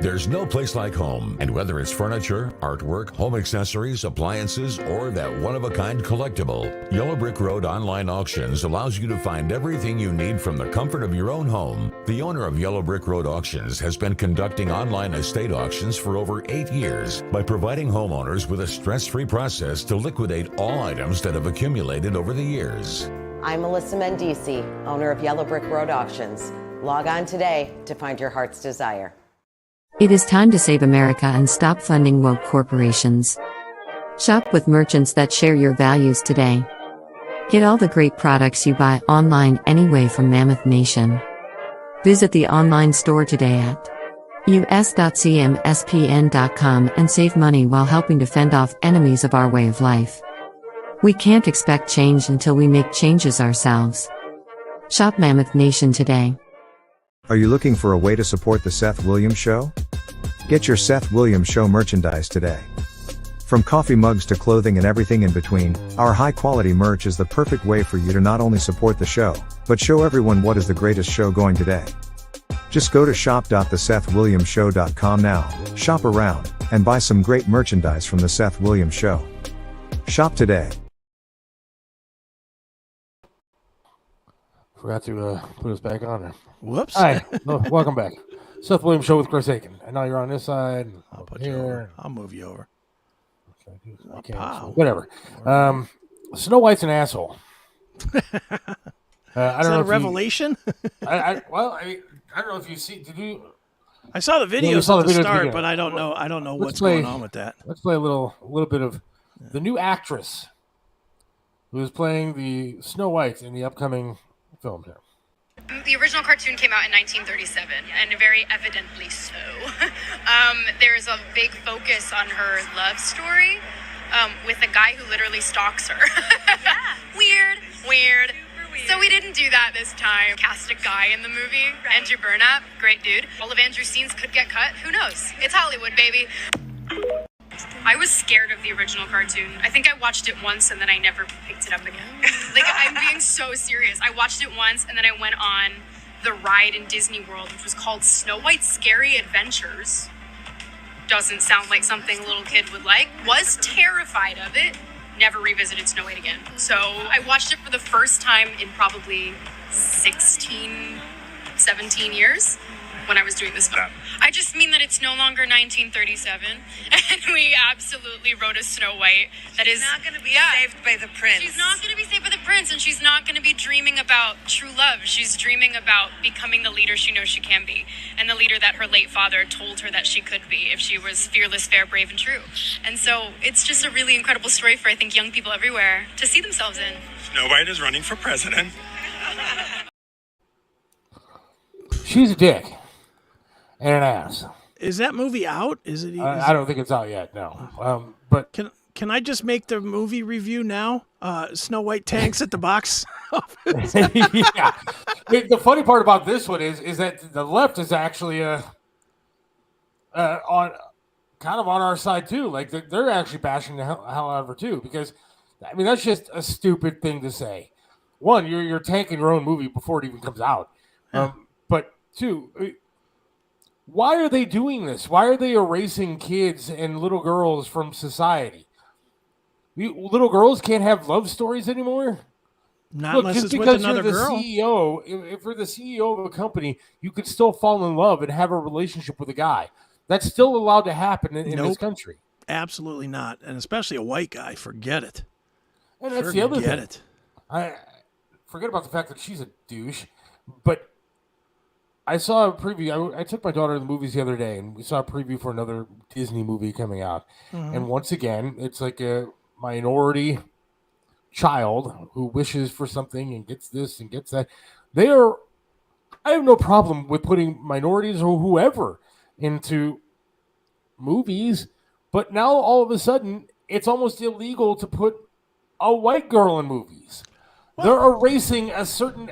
There's no place like home, and whether it's furniture, artwork, home accessories, appliances, or that one-of-a-kind collectible, Yellow Brick Road Online Auctions allows you to find everything you need from the comfort of your own home. The owner of Yellow Brick Road Auctions has been conducting online estate auctions for over 8 years by providing homeowners with a stress-free process to liquidate all items that have accumulated over the years. I'm Melissa Mendici, owner of Yellow Brick Road Auctions. Log on today to find your heart's desire. It is time to save America and stop funding woke corporations. Shop with merchants that share your values today. Get all the great products you buy online anyway from Mammoth Nation. Visit the online store today at us.cmspn.com and save money while helping to fend off enemies of our way of life. We can't expect change until we make changes ourselves. Shop Mammoth Nation today. Are you looking for a way to support the Seth Williams Show? Get your Seth Williams Show merchandise today. From coffee mugs to clothing and everything in between, our high-quality merch is the perfect way for you to not only support the show, but show everyone what is the greatest show going today. Just go to shop.thesethwilliamsshow.com now, shop around, and buy some great merchandise from the Seth Williams Show. Shop today. Forgot to put us back on there. Whoops. Hi. Welcome back. Seth Williams Show with Chris Aiken. And now you're on this side. I'll put you over. I'll move you over. Whatever. Snow White's an asshole. I don't know. A revelation? I don't know if you see. Did you? I saw the video at the start, but I don't know. I don't know what's going on with that. Let's play a little bit of the new actress who is playing the Snow White in the upcoming film here. The original cartoon came out in 1937, and very evidently so. There's a big focus on her love story with a guy who literally stalks her. Weird. So we didn't do that this time. Cast a guy in the movie, right. Andrew Burnap, great dude. All of Andrew's scenes could get cut. Who knows? It's Hollywood, baby. I was scared of the original cartoon. I think I watched it once and then I never picked it up again. Like, I'm being so serious. I watched it once and then I went on the ride in Disney World, which was called Snow White's Scary Adventures. Doesn't sound like something a little kid would like. Was terrified of it. Never revisited Snow White again. So I watched it for the first time in probably 16, 17 years. When I was doing this film. I just mean that it's no longer 1937, and we absolutely wrote a Snow White that is not going to be saved by the prince. She's not going to be saved by the prince, and she's not going to be dreaming about true love. She's dreaming about becoming the leader she knows she can be, and the leader that her late father told her that she could be if she was fearless, fair, brave, and true. And so it's just a really incredible story for, I think, young people everywhere to see themselves in. Snow White is running for president. She's a dick. And an ass. Is that movie out? Is it? I don't think it's out yet. No. But can I just make the movie review now? Snow White tanks at the box office. Yeah. The funny part about this one is that the left is actually kind of on our side too. Like they're actually bashing the hell out of her too, because I mean that's just a stupid thing to say. One, you're tanking your own movie before it even comes out. But two, why are they doing this? Why are they erasing kids and little girls from society? Little girls can't have love stories anymore. Not Look, unless just it's with because another you're the girl. CEO, if you're the CEO of a company, you could still fall in love and have a relationship with a guy. That's still allowed to happen in this country. Absolutely not, and especially a white guy. Forget it. And that's the other thing. Forget it. I forget about the fact that she's a douche, but I saw a preview. I took my daughter to the movies the other day, and we saw a preview for another Disney movie coming out. Mhm. And once again, it's like a minority child who wishes for something and gets this and gets that. I have no problem with putting minorities or whoever into movies, but now all of a sudden it's almost illegal to put a white girl in movies. They're erasing a certain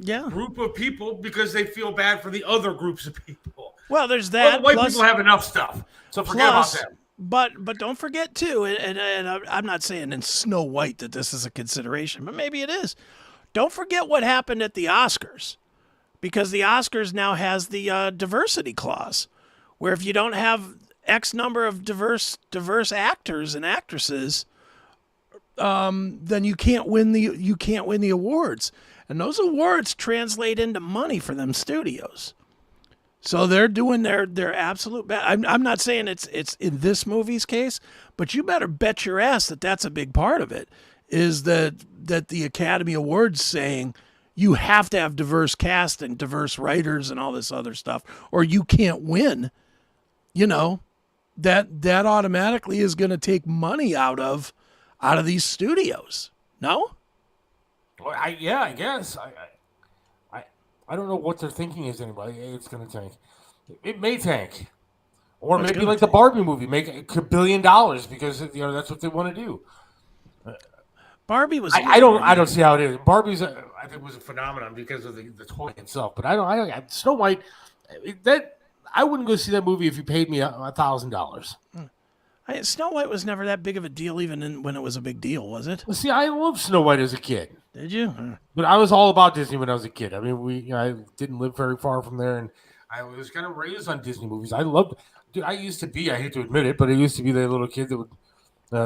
group of people because they feel bad for the other groups of people. Well, there's that. White people have enough stuff, so forget about them. But don't forget too, and I'm not saying in Snow White that this is a consideration, but maybe it is. Don't forget what happened at the Oscars, because the Oscars now has the diversity clause, where if you don't have X number of diverse actors and actresses, then you can't win the awards, and those awards translate into money for them studios. So they're doing their absolute best. I'm not saying it's in this movie's case, but you better bet your ass that that's a big part of it, is that the Academy Awards saying you have to have diverse cast and diverse writers and all this other stuff, or you can't win. You know, that automatically is going to take money out of these studios. No? Well, I guess. I don't know what their thinking is anybody. It's going to tank. It may tank. Or maybe like the Barbie movie, make $1 billion because that's what they want to do. Barbie was. I don't see how it is. Barbie's I think was a phenomenon because of the toy itself. But I don't. Snow White. I wouldn't go see that movie if you paid me $1,000. Snow White was never that big of a deal, even when it was a big deal, was it? Well, see, I loved Snow White as a kid. Did you? But I was all about Disney when I was a kid. I mean, I didn't live very far from there, and I was kind of raised on Disney movies. I loved. Dude, I used to be. I hate to admit it, but I used to be the little kid that would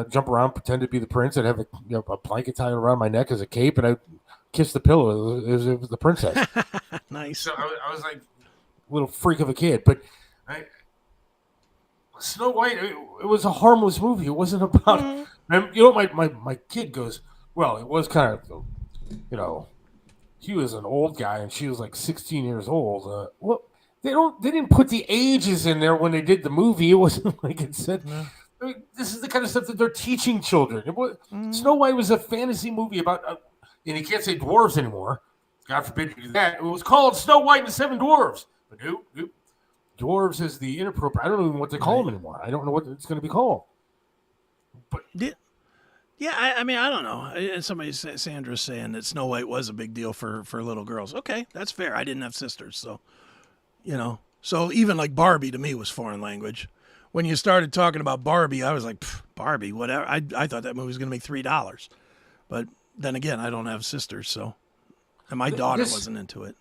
jump around, pretend to be the prince. I'd have a blanket tied around my neck as a cape, and I'd kiss the pillow. It was the princess. Nice. So I was like a little freak of a kid, but Snow White, it was a harmless movie. It wasn't about. My kid goes, well, it was kind of, he was an old guy and she was like 16 years old. Well, they didn't put the ages in there when they did the movie. It wasn't like it said. I mean, this is the kind of stuff that they're teaching children. Snow White was a fantasy movie about, and you can't say dwarves anymore. God forbid you do that. It was called Snow White and the Seven Dwarves. But nope. Dwarves is the inappropriate. I don't even know what they call them anymore. I don't know what it's going to be called. But yeah, I mean, I don't know. And Sandra's saying that Snow White was a big deal for little girls. Okay, that's fair. I didn't have sisters, so so even like Barbie to me was foreign language. When you started talking about Barbie, I was like, Barbie, whatever. I thought that movie was going to make $3, but then again, I don't have sisters, so and my daughter wasn't into it.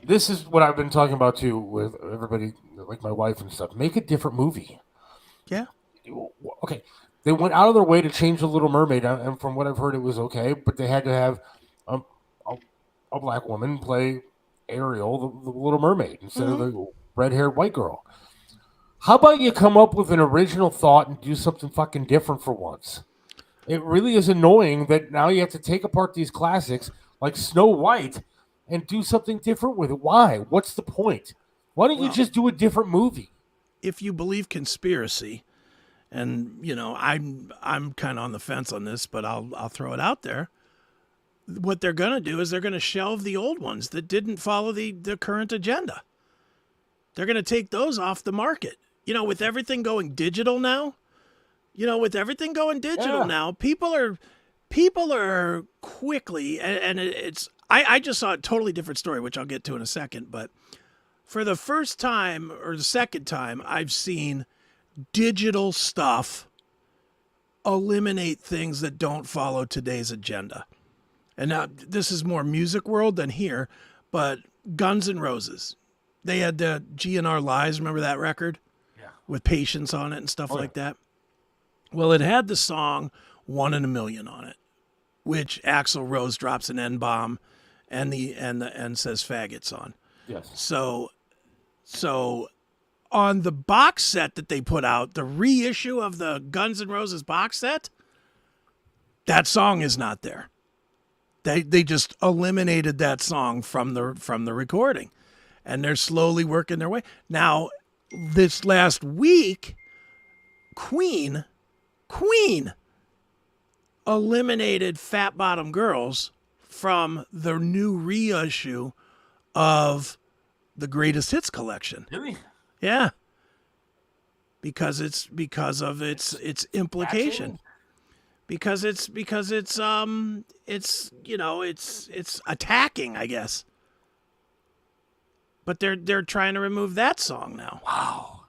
This is what I've been talking about too with everybody, like my wife and stuff. Make a different movie. Yeah. Okay. They went out of their way to change The Little Mermaid, and from what I've heard, it was okay. But they had to have a black woman play Ariel, the Little Mermaid, instead of the red-haired white girl. How about you come up with an original thought and do something fucking different for once? It really is annoying that now you have to take apart these classics like Snow White and do something different with it. Why? What's the point? Why don't you just do a different movie? If you believe conspiracy, and I'm kind of on the fence on this, but I'll throw it out there. What they're going to do is they're going to shelve the old ones that didn't follow the current agenda. They're going to take those off the market. With everything going digital now, now, people are quickly, and it's. I just saw a totally different story, which I'll get to in a second. But for the first time or the second time, I've seen digital stuff eliminate things that don't follow today's agenda. And now this is more music world than here, but Guns N' Roses, they had the GNR Lies, remember that record? Yeah. With Patience on it and stuff like that. Well, it had the song 1 in a Million on it, which Axl Rose drops an N-bomb and says faggots on. Yes. So on the box set that they put out, the reissue of the Guns N' Roses box set, that song is not there. They just eliminated that song from the recording, and they're slowly working their way. Now, this last week, Queen eliminated Fat Bottom Girls from the new reissue of the Greatest Hits collection. Really? Yeah. Because of its implication. Because it's attacking, I guess. But they're trying to remove that song now. Wow.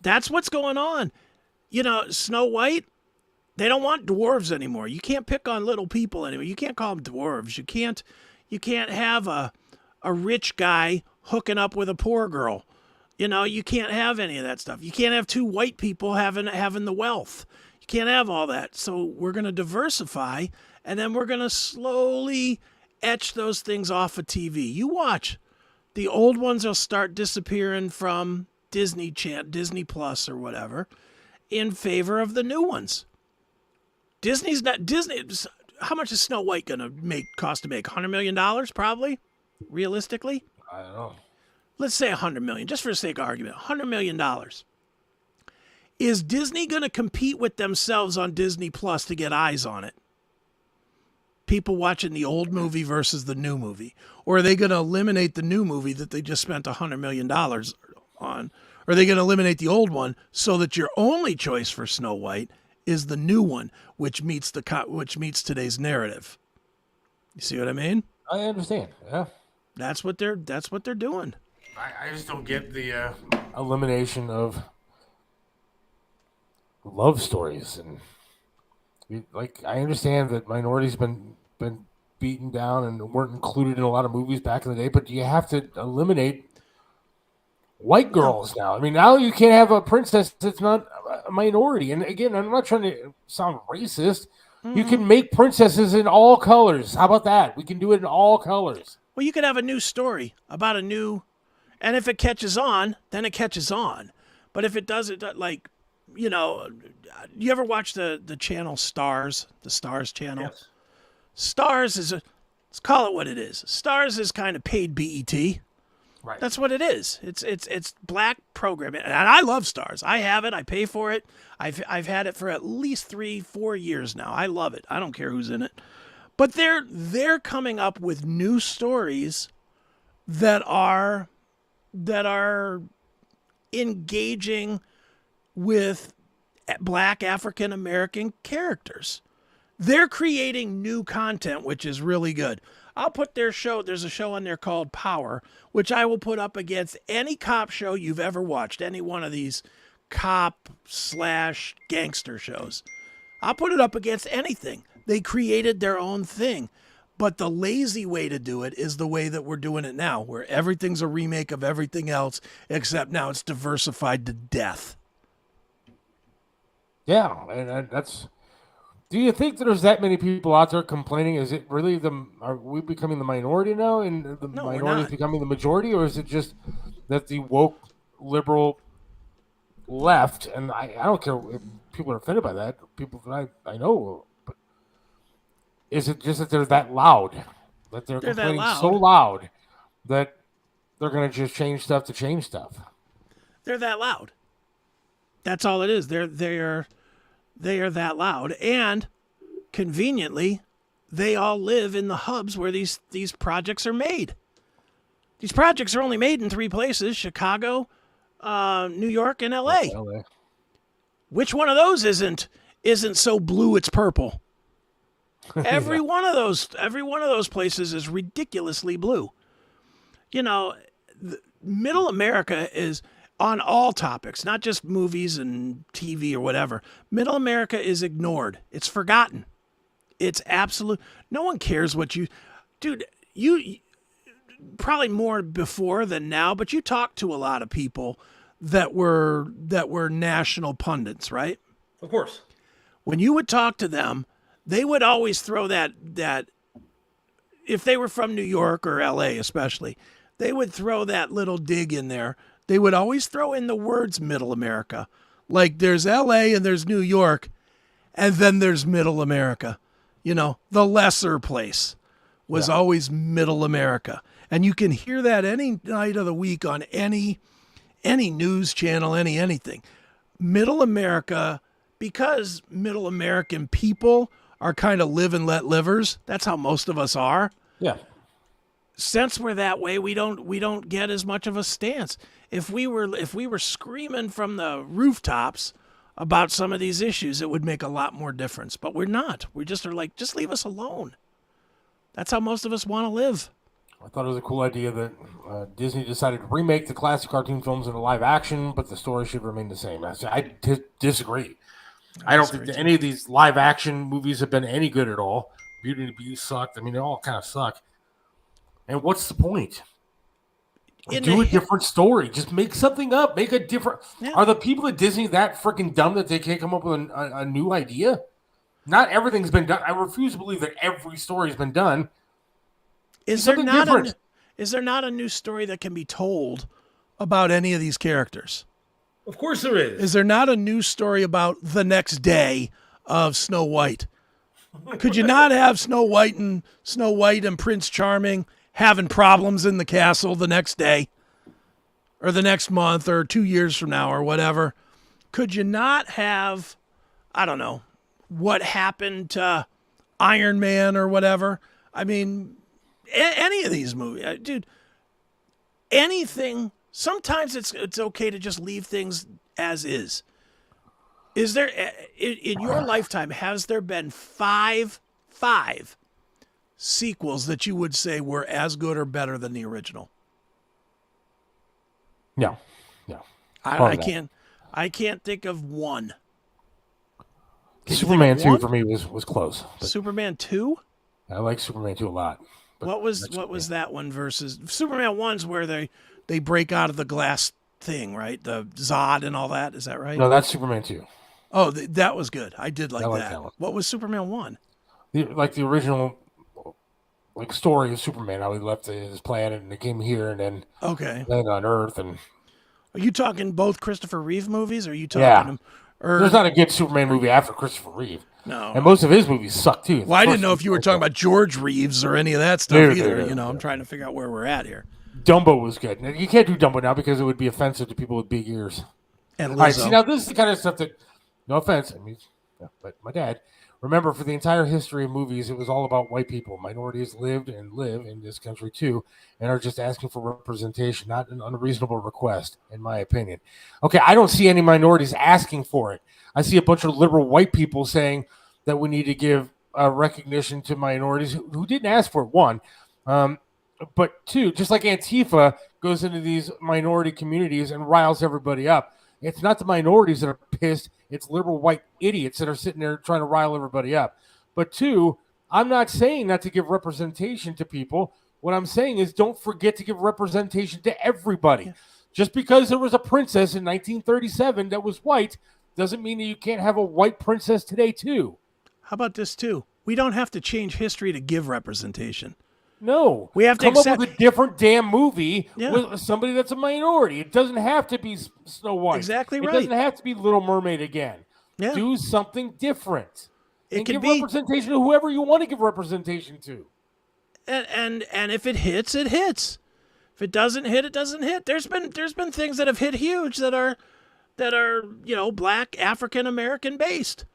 That's what's going on. Snow White, they don't want dwarves anymore. You can't pick on little people anymore. You can't call them dwarves. You can't have a rich guy hooking up with a poor girl. You can't have any of that stuff. You can't have two white people having the wealth. You can't have all that. So we're going to diversify, and then we're going to slowly etch those things off of TV. You watch. The old ones will start disappearing from Disney Plus or whatever in favor of the new ones. Disney. How much is Snow White going to cost to make? $100 million probably, realistically? I don't know. Let's say $100 million, just for the sake of argument. $100 million. Is Disney going to compete with themselves on Disney Plus to get eyes on it? People watching the old movie versus the new movie? Or are they going to eliminate the new movie that they just spent $100 million on? Or are they going to eliminate the old one so that your only choice for Snow White is the new one, which meets today's narrative? You see what I mean? I understand. Yeah. That's what they're doing. I just don't get the elimination of love stories, and I understand that minorities been beaten down and weren't included in a lot of movies back in the day, but do you have to eliminate white girls now? I mean, now you can't have a princess that's not a minority. And again, I'm not trying to sound racist. You can make princesses in all colors. How about that? We can do it in all colors. Well, you could have a new story about a new, and if it catches on, then it catches on. But if it doesn't, you ever watch the channel Stars, the Stars channel? Yes. Stars let's call it what it is. Stars is kind of paid BET. Right. That's what it is. It's black programming, and I love Stars. I have it. I pay for it. I've had it for at least 3-4 years now. I love it. I don't care who's in it. But they're coming up with new stories that are engaging with black African American characters. They're creating new content, which is really good. I'll put their show, there's a show on there called Power, which I will put up against any cop show you've ever watched, any one of these cop/gangster shows. I'll put it up against anything. They created their own thing. But the lazy way to do it is the way that we're doing it now, where everything's a remake of everything else, except now it's diversified to death. Yeah, and that's... Do you think that there's that many people out there complaining? Is it really are we becoming the minority now, and the minority is becoming the majority, or is it just that the woke liberal left, and I don't care if people are offended by that, people that I know, but is it just that they're that loud, that they're complaining so loud that they're going to just change stuff to change stuff? They're that loud. That's all it is. They are that loud, and conveniently, they all live in the hubs where these projects are made. These projects are only made in 3 places: Chicago, New York, and LA. Which one of those isn't so blue it's purple? Every one of those places is ridiculously blue. Middle America is on all topics, not just movies and TV or whatever. Middle America is ignored. It's forgotten. It's absolute. No one cares what you, dude. You probably more before than now, but you talk to a lot of people that were national pundits, right? Of course. When you would talk to them, they would always throw that if they were from New York or LA especially, they would throw that little dig in there. They would always throw in the words Middle America. Like there's LA and there's New York, and then there's Middle America. You know, the lesser place was always Middle America. And you can hear that any night of the week on any news channel, anything. Middle America, because Middle American people are kind of live and let livers. That's how most of us are. Yeah. Since we're that way, we don't get as much of a stance. If we were screaming from the rooftops about some of these issues, it would make a lot more difference. But we're not. We just are like, just leave us alone. That's how most of us want to live. I thought it was a cool idea that Disney decided to remake the classic cartoon films into live action, but the story should remain the same. I disagree. I don't think that any of these live action movies have been any good at all. Beauty and the Beast sucked. I mean, they all kind of suck. And what's the point? Do a different story. Just make something up. Make a different. Yeah. Are the people at Disney that freaking dumb that they can't come up with a new idea? Not everything's been done. I refuse to believe that every story's been done. Is there not a new story that can be told about any of these characters? Of course there is. Is there not a new story about the next day of Snow White? Could you not have Snow White and Prince Charming having problems in the castle the next day or the next month or 2 years from now or whatever? Could you not have, I don't know, what happened to Iron Man or whatever? I mean, any of these movies, dude, anything. Sometimes it's okay to just leave things as is. Is there, in your lifetime, has there been five sequels that you would say were as good or better than the original? No. I can't think of one. Superman 2 for me was close. Superman 2? I like Superman 2 a lot. What was that one versus Superman 1's where they break out of the glass thing, right? The Zod and all that. Is that right? No, that's Superman 2. Oh, that was good. I did like that. That one. What was Superman 1? The original story of Superman, how he left his planet and he came here and then landed on Earth. And are you talking both Christopher Reeve movies? Or are you talking? There's not a good Superman movie after Christopher Reeve. No, and most of his movies suck too. Well, I didn't know if you were talking about George Reeves or any of that stuff either. I'm trying to figure out where we're at here. Dumbo was good. Now, you can't do Dumbo now because it would be offensive to people with big ears. And all right, see, now this is the kind of stuff that, no offense, but my dad, remember for the entire history of movies, it was all about white people. Minorities lived and live in this country too, and are just asking for representation, not an unreasonable request, in my opinion. Okay, I don't see any minorities asking for it. I see a bunch of liberal white people saying that we need to give recognition to minorities who didn't ask for it, one. But two, just like Antifa goes into these minority communities and riles everybody up. It's not the minorities that are pissed. It's liberal white idiots that are sitting there trying to rile everybody up. But two, I'm not saying not to give representation to people. What I'm saying is don't forget to give representation to everybody. Yeah. Just because there was a princess in 1937 that was white doesn't mean that you can't have a white princess today too. How about this too? We don't have to change history to give representation. No, we have to come up with a different damn movie with somebody that's a minority. It doesn't have to be Snow White. Exactly right. It doesn't have to be Little Mermaid again. Yeah. Do something different. It can give be representation to whoever you want to give representation to. And if it hits, it hits. If it doesn't hit, it doesn't hit. There's been things that have hit huge that are Black African American based.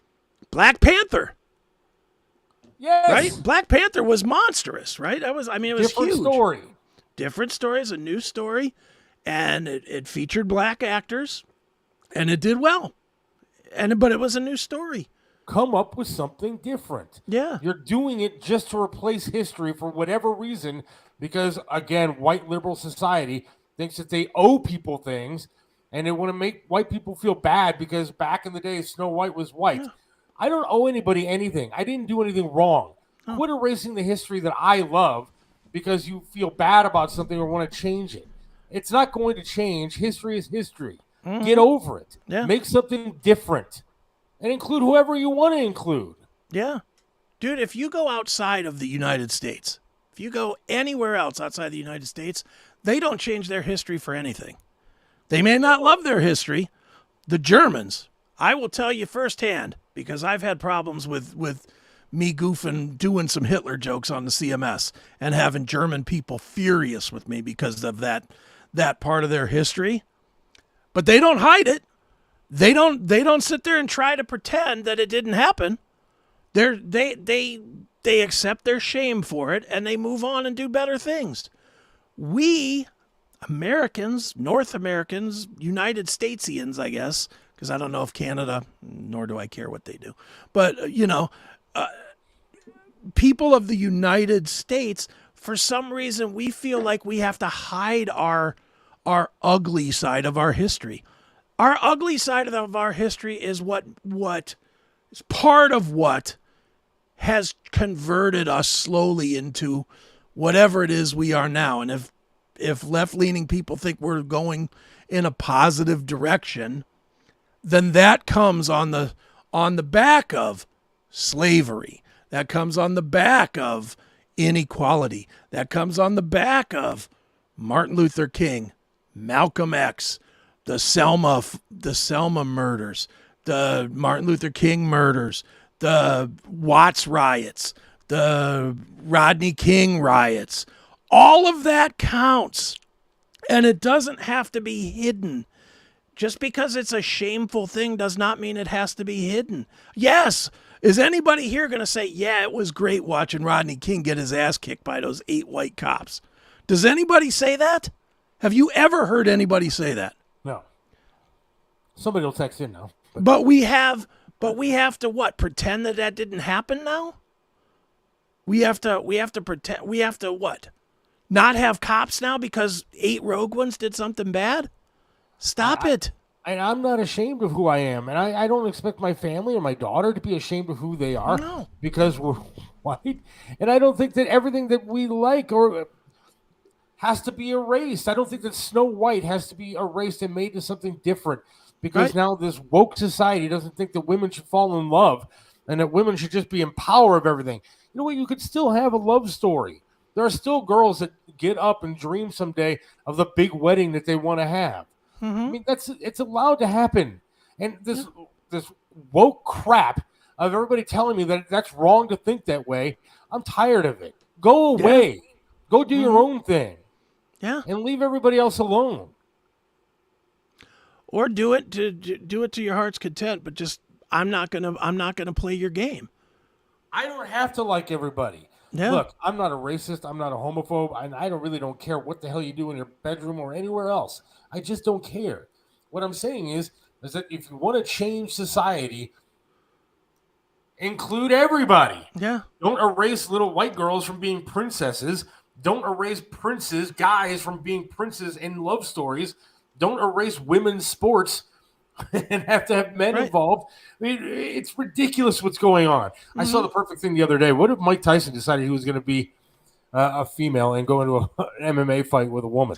Black Panther. Yes. Right? Black Panther was monstrous, right? It was different huge. Story. Different stories, a new story, and it featured black actors, and it did well. But it was a new story. Come up with something different. Yeah. You're doing it just to replace history for whatever reason, because again, white liberal society thinks that they owe people things, and they want to make white people feel bad because back in the day, Snow White was white. I don't owe anybody anything. I didn't do anything wrong. Quit erasing the history that I love because you feel bad about something or want to change it. It's not going to change. History is history. Get over it. Yeah. Make something different and include whoever you want to include. Yeah. Dude, if you go outside of the United States, if you go anywhere else outside the United States, they don't change their history for anything. They may not love their history. The Germans, I will tell you firsthand, because I've had problems with me goofing, doing some Hitler jokes on the CMS and having German people furious with me because of that part of their history. But they don't hide it. They don't sit there and try to pretend that it didn't happen. They accept their shame for it and they move on and do better things. We Americans, North Americans, United Statesians, I guess, because I don't know if Canada, nor do I care what they do. But, people of the United States, for some reason, we feel like we have to hide our ugly side of our history. Our ugly side of our history is what is part of what has converted us slowly into whatever it is we are now. And if left-leaning people think we're going in a positive direction, then that comes on the back of slavery. That comes on the back of inequality. That comes on the back of Martin Luther King, Malcolm X, the Selma murders, the Martin Luther King murders, the Watts riots, the Rodney King riots. All of that counts, and it doesn't have to be hidden. Just because it's a shameful thing does not mean it has to be hidden. Yes, is anybody here going to say, yeah, it was great watching Rodney King get his ass kicked by those 8 white cops? Does anybody say that? Have you ever heard anybody say that? No. Somebody will text in now. But we have to what? Pretend that didn't happen now? We have to pretend. We have to what? Not have cops now because 8 rogue ones did something bad? Stop it. And I'm not ashamed of who I am. And I don't expect my family or my daughter to be ashamed of who they are because we're white. And I don't think that everything that we like or has to be erased. I don't think that Snow White has to be erased and made to something different because now this woke society doesn't think that women should fall in love and that women should just be in power of everything. You know what? You could still have a love story. There are still girls that get up and dream someday of the big wedding that they want to have. Mm-hmm. I mean, it's allowed to happen. And this woke crap of everybody telling me that that's wrong to think that way, I'm tired of it. Go away. Yeah. Go do your own thing. Yeah. And leave everybody else alone. Or do it to your heart's content, but just I'm not gonna play your game. I don't have to like everybody. Yeah. Look, I'm not a racist. I'm not a homophobe. And I don't care what the hell you do in your bedroom or anywhere else. I just don't care. What I'm saying is that if you want to change society, include everybody. Yeah. Don't erase little white girls from being princesses. Don't erase guys from being princes in love stories. Don't erase women's sports and have to have men involved. I mean, it's ridiculous what's going on. Mm-hmm. I saw the perfect thing the other day. What if Mike Tyson decided he was going to be a female and go into an MMA fight with a woman?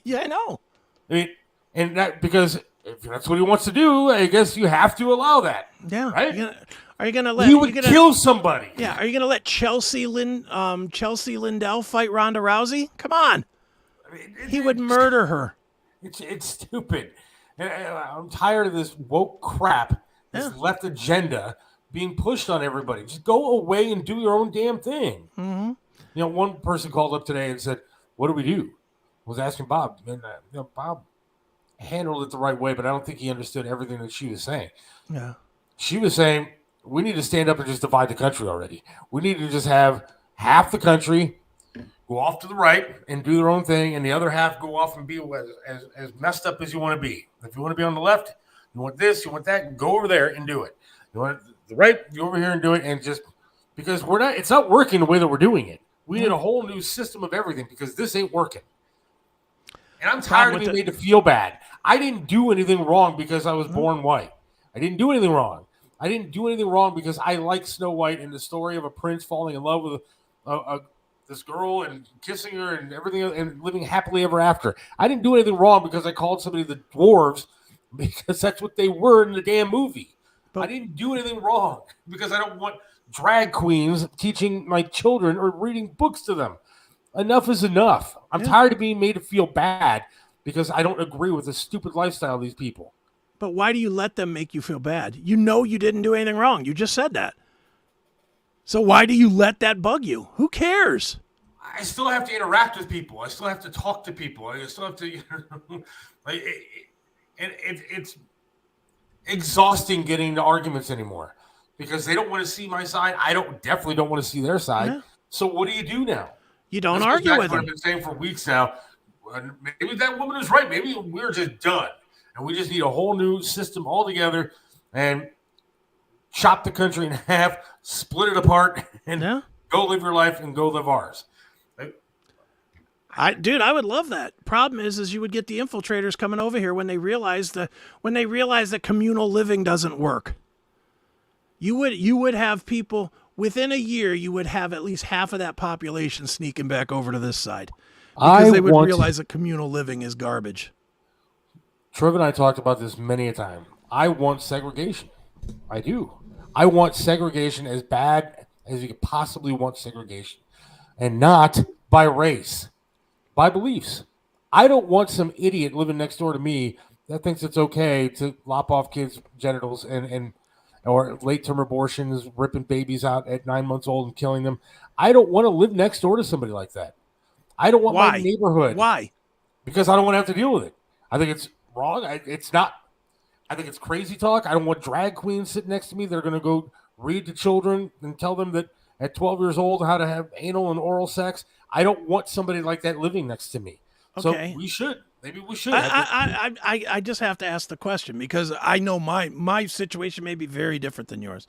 Yeah, I know. I mean, and that because if that's what he wants to do, I guess you have to allow that. Yeah. Right? Are you gonna let? He would kill somebody. Yeah. Are you gonna let Chelsea Lindell fight Ronda Rousey? Come on. I mean, he would murder her. It's stupid. I'm tired of this woke crap, this left agenda being pushed on everybody. Just go away and do your own damn thing. Mm-hmm. You know, one person called up today and said, "What do we do?" I was asking Bob, and Bob handled it the right way, but I don't think he understood everything that she was saying. Yeah, she was saying we need to stand up and just divide the country already. We need to just have half the country go off to the right and do their own thing, and the other half go off and be as messed up as you want to be. If you want to be on the left, you want this, you want that, go over there and do it. You want the right, go over here and do it, and just because it's not working the way that we're doing it. We need a whole new system of everything because this ain't working. And And I'm tired of being made to feel bad. I didn't do anything wrong because I was born white. I didn't do anything wrong. I didn't do anything wrong because I like Snow White and the story of a prince falling in love with this girl and kissing her and everything and living happily ever after. I didn't do anything wrong because I called somebody the dwarves because that's what they were in the damn movie. I didn't do anything wrong because I don't want drag queens teaching my children or reading books to them. Enough is enough. I'm tired of being made to feel bad because I don't agree with the stupid lifestyle of these people. But why do you let them make you feel bad? You know you didn't do anything wrong. You just said that. So why do you let that bug you? Who cares? I still have to interact with people. I still have to talk to people. I still have to, it's exhausting getting into arguments anymore because they don't want to see my side. I definitely don't want to see their side. Yeah. So what do you do now? You don't argue with them. I've been saying for weeks now. Maybe that woman is right. Maybe we're just done, and we just need a whole new system altogether, and chop the country in half, split it apart, and go live your life and go live ours. I would love that. Problem is you would get the infiltrators coming over here when they realize that communal living doesn't work. You would have people within a year. You would have at least half of that population sneaking back over to this side because they would realize that communal living is garbage. Trev and I talked about this many a time. I want segregation. I do. I want segregation as bad as you could possibly want segregation, and not by race. By beliefs. I don't want some idiot living next door to me that thinks it's okay to lop off kids' genitals or late-term abortions, ripping babies out at 9 months old and killing them. I don't want to live next door to somebody like that. I don't want my neighborhood. Why? Because I don't want to have to deal with it. I think it's wrong. It's not. I think it's crazy talk. I don't want drag queens sitting next to me that are going to go read to children and tell them that at 12 years old how to have anal and oral sex. I don't want somebody like that living next to me. Okay. So we should. Maybe we should. I just have to ask the question because I know my situation may be very different than yours.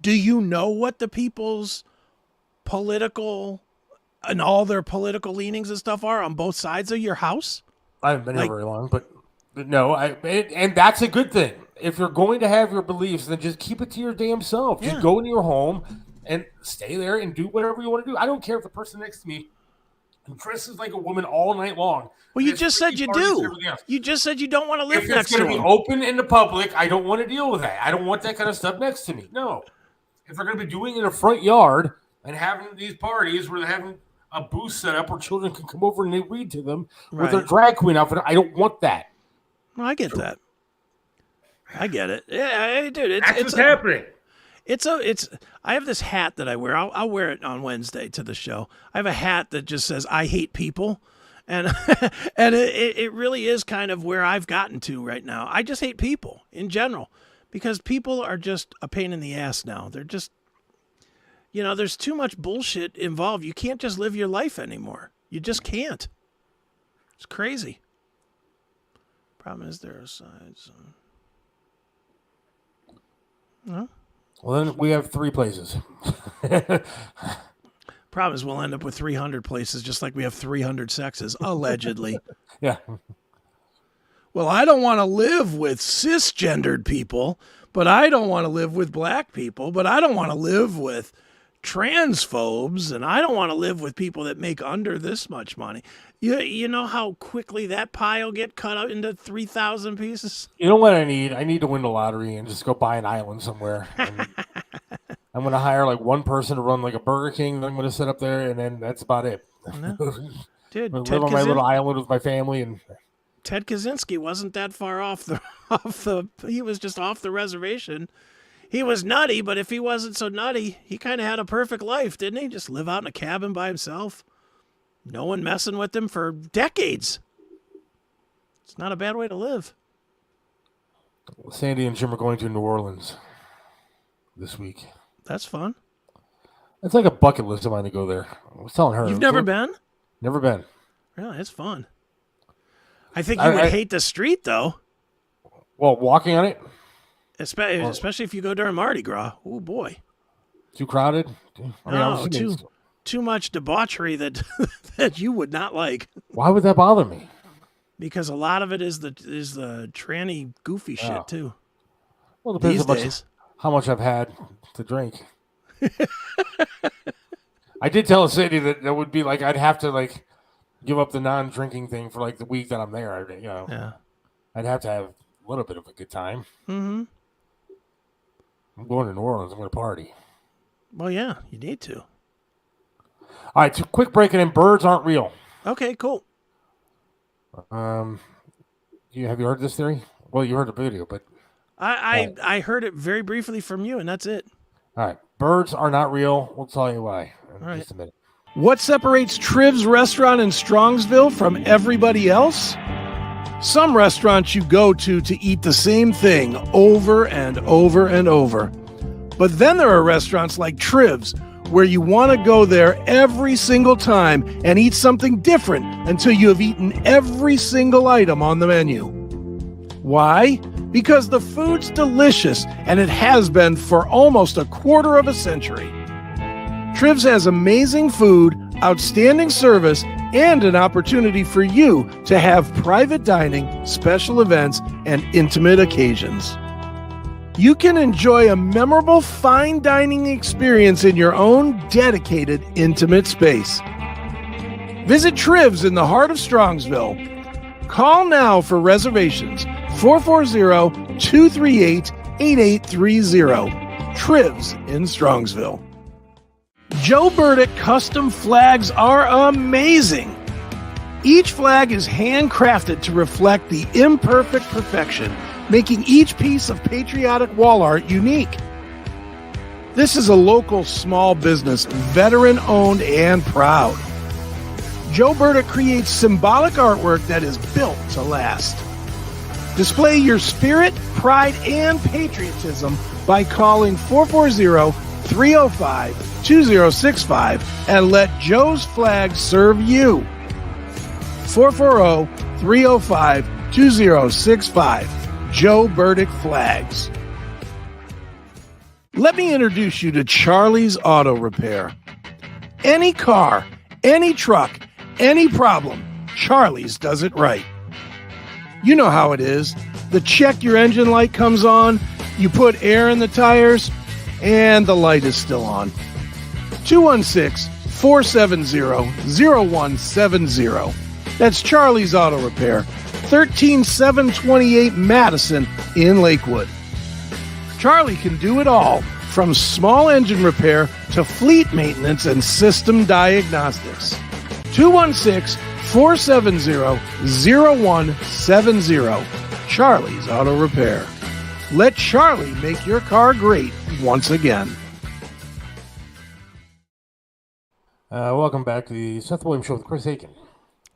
Do you know what the people's political and all their political leanings and stuff are on both sides of your house? I haven't been here very long, but no. And that's a good thing. If you're going to have your beliefs, then just keep it to your damn self. Just go into your home and stay there and do whatever you want to do. I don't care if the person next to me dresses like a woman all night long. Well, you just said you do. You just said you don't want to live next to them. If it's going to be open in the public, I don't want to deal with that. I don't want that kind of stuff next to me. No. If they're going to be doing it in a front yard and having these parties where they're having a booth set up where children can come over and they read to them with their drag queen outfit, I don't want that. Well, I get that. I get it. Yeah, dude. That's what's happening. I have this hat that I wear. I'll wear it on Wednesday to the show. I have a hat that just says "I hate people," and and it really is kind of where I've gotten to right now. I just hate people in general because people are just a pain in the ass now. They're just, there's too much bullshit involved. You can't just live your life anymore. You just can't. It's crazy. Problem is there are sides. No. Well, then we have 3 places. Problem is we'll end up with 300 places, just like we have 300 sexes, allegedly. Yeah. Well, I don't want to live with cisgendered people, but I don't want to live with black people, but I don't want to live with transphobes, and I don't want to live with people that make under this much money. You know how quickly that pie will get cut up into 3,000 pieces? You know what I need? I need to win the lottery and just go buy an island somewhere. I'm going to hire like one person to run like a Burger King that I'm going to set up there, and then that's about it. No. Dude, live on my little island with my family. And Ted Kaczynski wasn't that far off he was just off the reservation. He was nutty, but if he wasn't so nutty, he kind of had a perfect life, didn't he? Just live out in a cabin by himself. No one messing with him for decades. It's not a bad way to live. Sandy and Jim are going to New Orleans this week. That's fun. It's like a bucket list of mine to go there. I was telling her. You've never been? Never been. Really? It's fun. I think you would hate the street, though. Well, walking on it? Especially if you go during Mardi Gras. Oh, boy. Too crowded? Too much debauchery that you would not like. Why would that bother me? because a lot of it is the tranny goofy shit too. Well, it depends These days. how much I've had to drink. I did tell Sadie that would be like I'd have to like give up the non-drinking thing for like the week that I'm there. Yeah. I'd have to have a little bit of a good time. Mm-hmm. I'm going to New Orleans. I'm going to party. Well, yeah, you need to. All right, so quick break, and then birds aren't real. Okay, cool. Have you heard this theory? Well, you heard the video, but I heard it very briefly from you, and that's it. all right, birds are not real. We'll tell you why in just a minute. What separates Triv's restaurant in Strongsville from everybody else? Some restaurants you go to eat the same thing over and over and over. But then there are restaurants like Triv's, where you want to go there every single time and eat something different until you have eaten every single item on the menu. Why? Because the food's delicious, and it has been for almost a quarter of a century. Triv's has amazing food, outstanding service, and an opportunity for you to have private dining, special events, and intimate occasions. You can enjoy a memorable fine dining experience in your own dedicated, intimate space. Visit Triv's in the heart of Strongsville. Call now for reservations, 440-238-8830. Triv's in Strongsville. Joe Burdick custom flags are amazing. Each flag is handcrafted to reflect the imperfect perfection, making each piece of patriotic wall art unique. This is a local small business, veteran-owned and proud. Joe Burdick creates symbolic artwork that is built to last. Display your spirit, pride, and patriotism by calling 440-305-2065 and let Joe's flag serve you. 440-305-2065. Joe Burdick Flags. Let me introduce you to Charlie's Auto Repair. Any car, any truck, any problem, Charlie's does it right. You know how it is. The check your engine light comes on, you put air in the tires, and the light is still on. 216-470-0170. That's Charlie's Auto Repair, 13728 Madison in Lakewood. Charlie can do it all, from small engine repair to fleet maintenance and system diagnostics. 216-470-0170. Charlie's Auto Repair. Let Charlie make your car great once again. Welcome back to the Seth Williams Show with Chris Aiken.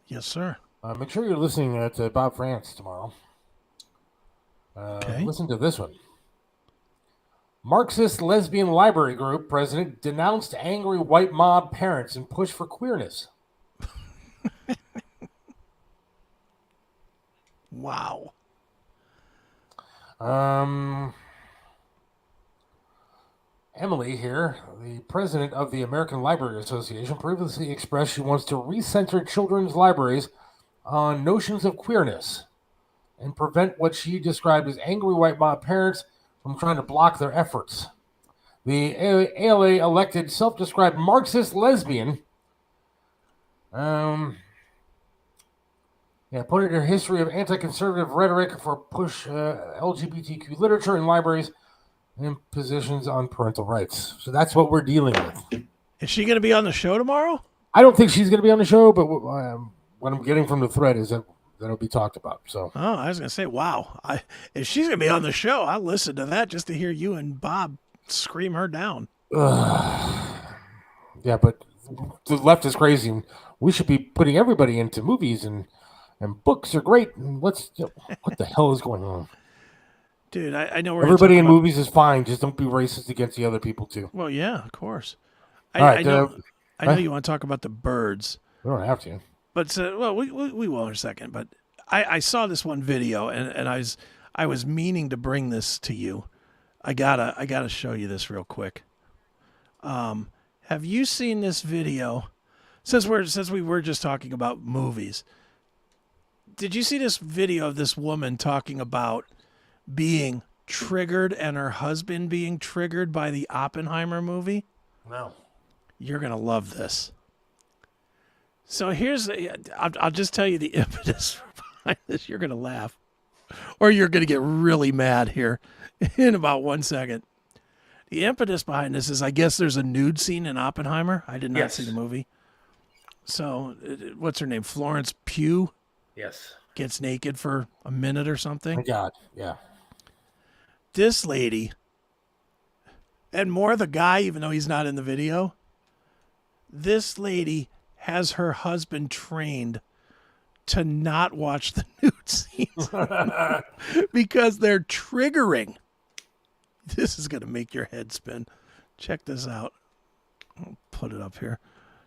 Yes, sir. Make sure you're listening to Bob France tomorrow. Okay. Listen to this one. Marxist lesbian library group president denounced angry white mob parents and push for queerness. Wow. Emily here, the president of the American Library Association, previously expressed she wants to recenter children's libraries on notions of queerness and prevent what she described as angry white mob parents from trying to block their efforts. The ALA elected self-described Marxist lesbian put in her history of anti-conservative rhetoric for push LGBTQ literature in libraries and positions on parental rights. So that's what we're dealing with. Is she going to be on the show tomorrow? I don't think she's going to be on the show, but what I'm getting from the thread is that that'll be talked about. So, I was going to say, wow. If she's going to be on the show, I'll listen to that just to hear you and Bob scream her down. Yeah, but the left is crazy. We should be putting everybody into movies and books are great. What the hell is going on? Dude, I know we're everybody in movies is fine. Just don't be racist against the other people too. Well, yeah, of course. I know you want to talk about the birds. We don't have to. But we will in a second. But I saw this one video and I was meaning to bring this to you. I gotta show you this real quick. Have you seen this video? Since we were just talking about movies, Did you see this video of this woman talking about being triggered and her husband being triggered by the Oppenheimer movie? No. You're going to love this. So I'll just tell you the impetus behind this. You're going to laugh. Or you're going to get really mad here in about 1 second. The impetus behind this is, I guess there's a nude scene in Oppenheimer. I did not see the movie. So, what's her name? Florence Pugh? Yes. Gets naked for a minute or something. My God, yeah. This lady, and more the guy, even though he's not in the video, this lady has her husband trained to not watch the nude scenes because they're triggering. This is going to make your head spin. Check this out. I'll put it up here.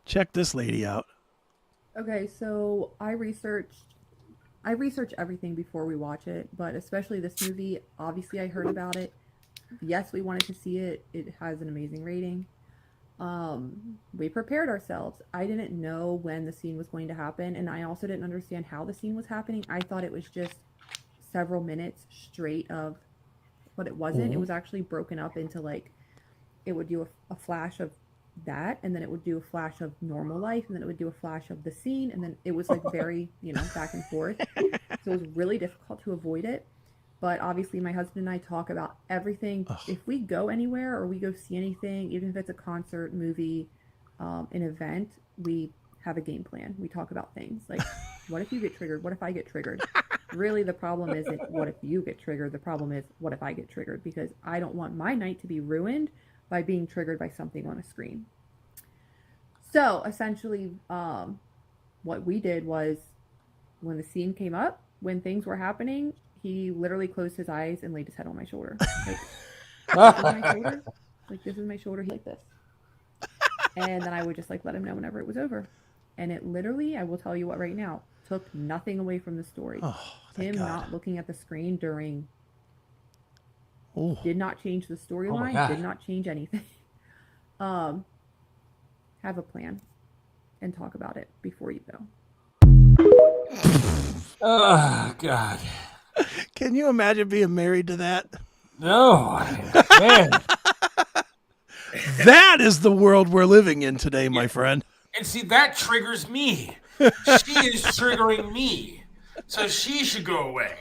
Check this lady out. Okay, so I research everything before we watch it, but especially this movie. Obviously, I heard about it. Yes, we wanted to see it. It has an amazing rating. We prepared ourselves. I didn't know when the scene was going to happen, and I also didn't understand how the scene was happening. I thought it was just several minutes straight of, but it wasn't. It was actually broken up into, like, it would do a flash of that, and then it would do a flash of normal life, and then it would do a flash of the scene, and then it was like very, back and forth. So it was really difficult to avoid it. But obviously my husband and I talk about everything. If we go anywhere or we go see anything, even if it's a concert, movie, an event, we have a game plan. We talk about things like, what if you get triggered? What if I get triggered? Really, the problem isn't what if you get triggered. The problem is, what if I get triggered? Because I don't want my night to be ruined by being triggered by something on a screen. So essentially, what we did was, when the scene came up, when things were happening, he literally closed his eyes and laid his head on my shoulder. Like, this is my shoulder. Like, this is my shoulder. He like this. And then I would just, like, let him know whenever it was over. And it literally, I will tell you what right now, took nothing away from the story. Him not looking at the screen during did not change the storyline, did not change anything. Have a plan and talk about it before you go. Oh, God. Can you imagine being married to that? No. Man. That is the world we're living in today, my friend. And see, that triggers me. She is triggering me. So she should go away.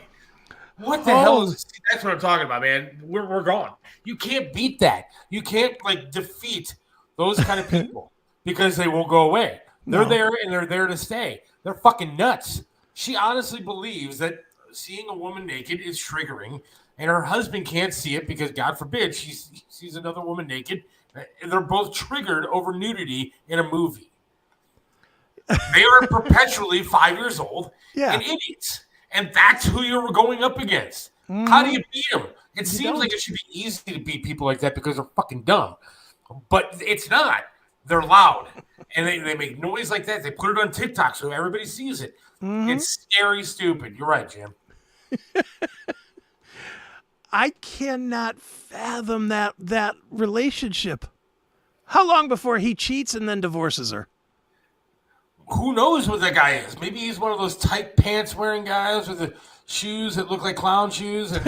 What the hell is... See, that's what I'm talking about, man. We're gone. You can't beat that. You can't, like, defeat those kind of people because they won't go away. They're there, and they're there to stay. They're fucking nuts. She honestly believes that seeing a woman naked is triggering, and her husband can't see it because, God forbid, she sees another woman naked, and they're both triggered over nudity in a movie. They are perpetually 5 years old and idiots, and that's who you're going up against. How do you beat them? It seems like it should be easy to beat people like that because they're fucking dumb, but it's not. They're loud, and they make noise like that. They put it on TikTok so everybody sees it. It's scary stupid. You're right, Jim. I cannot fathom that relationship. How long before he cheats and then divorces her? Who knows what that guy is? Maybe he's one of those tight pants wearing guys with the shoes that look like clown shoes and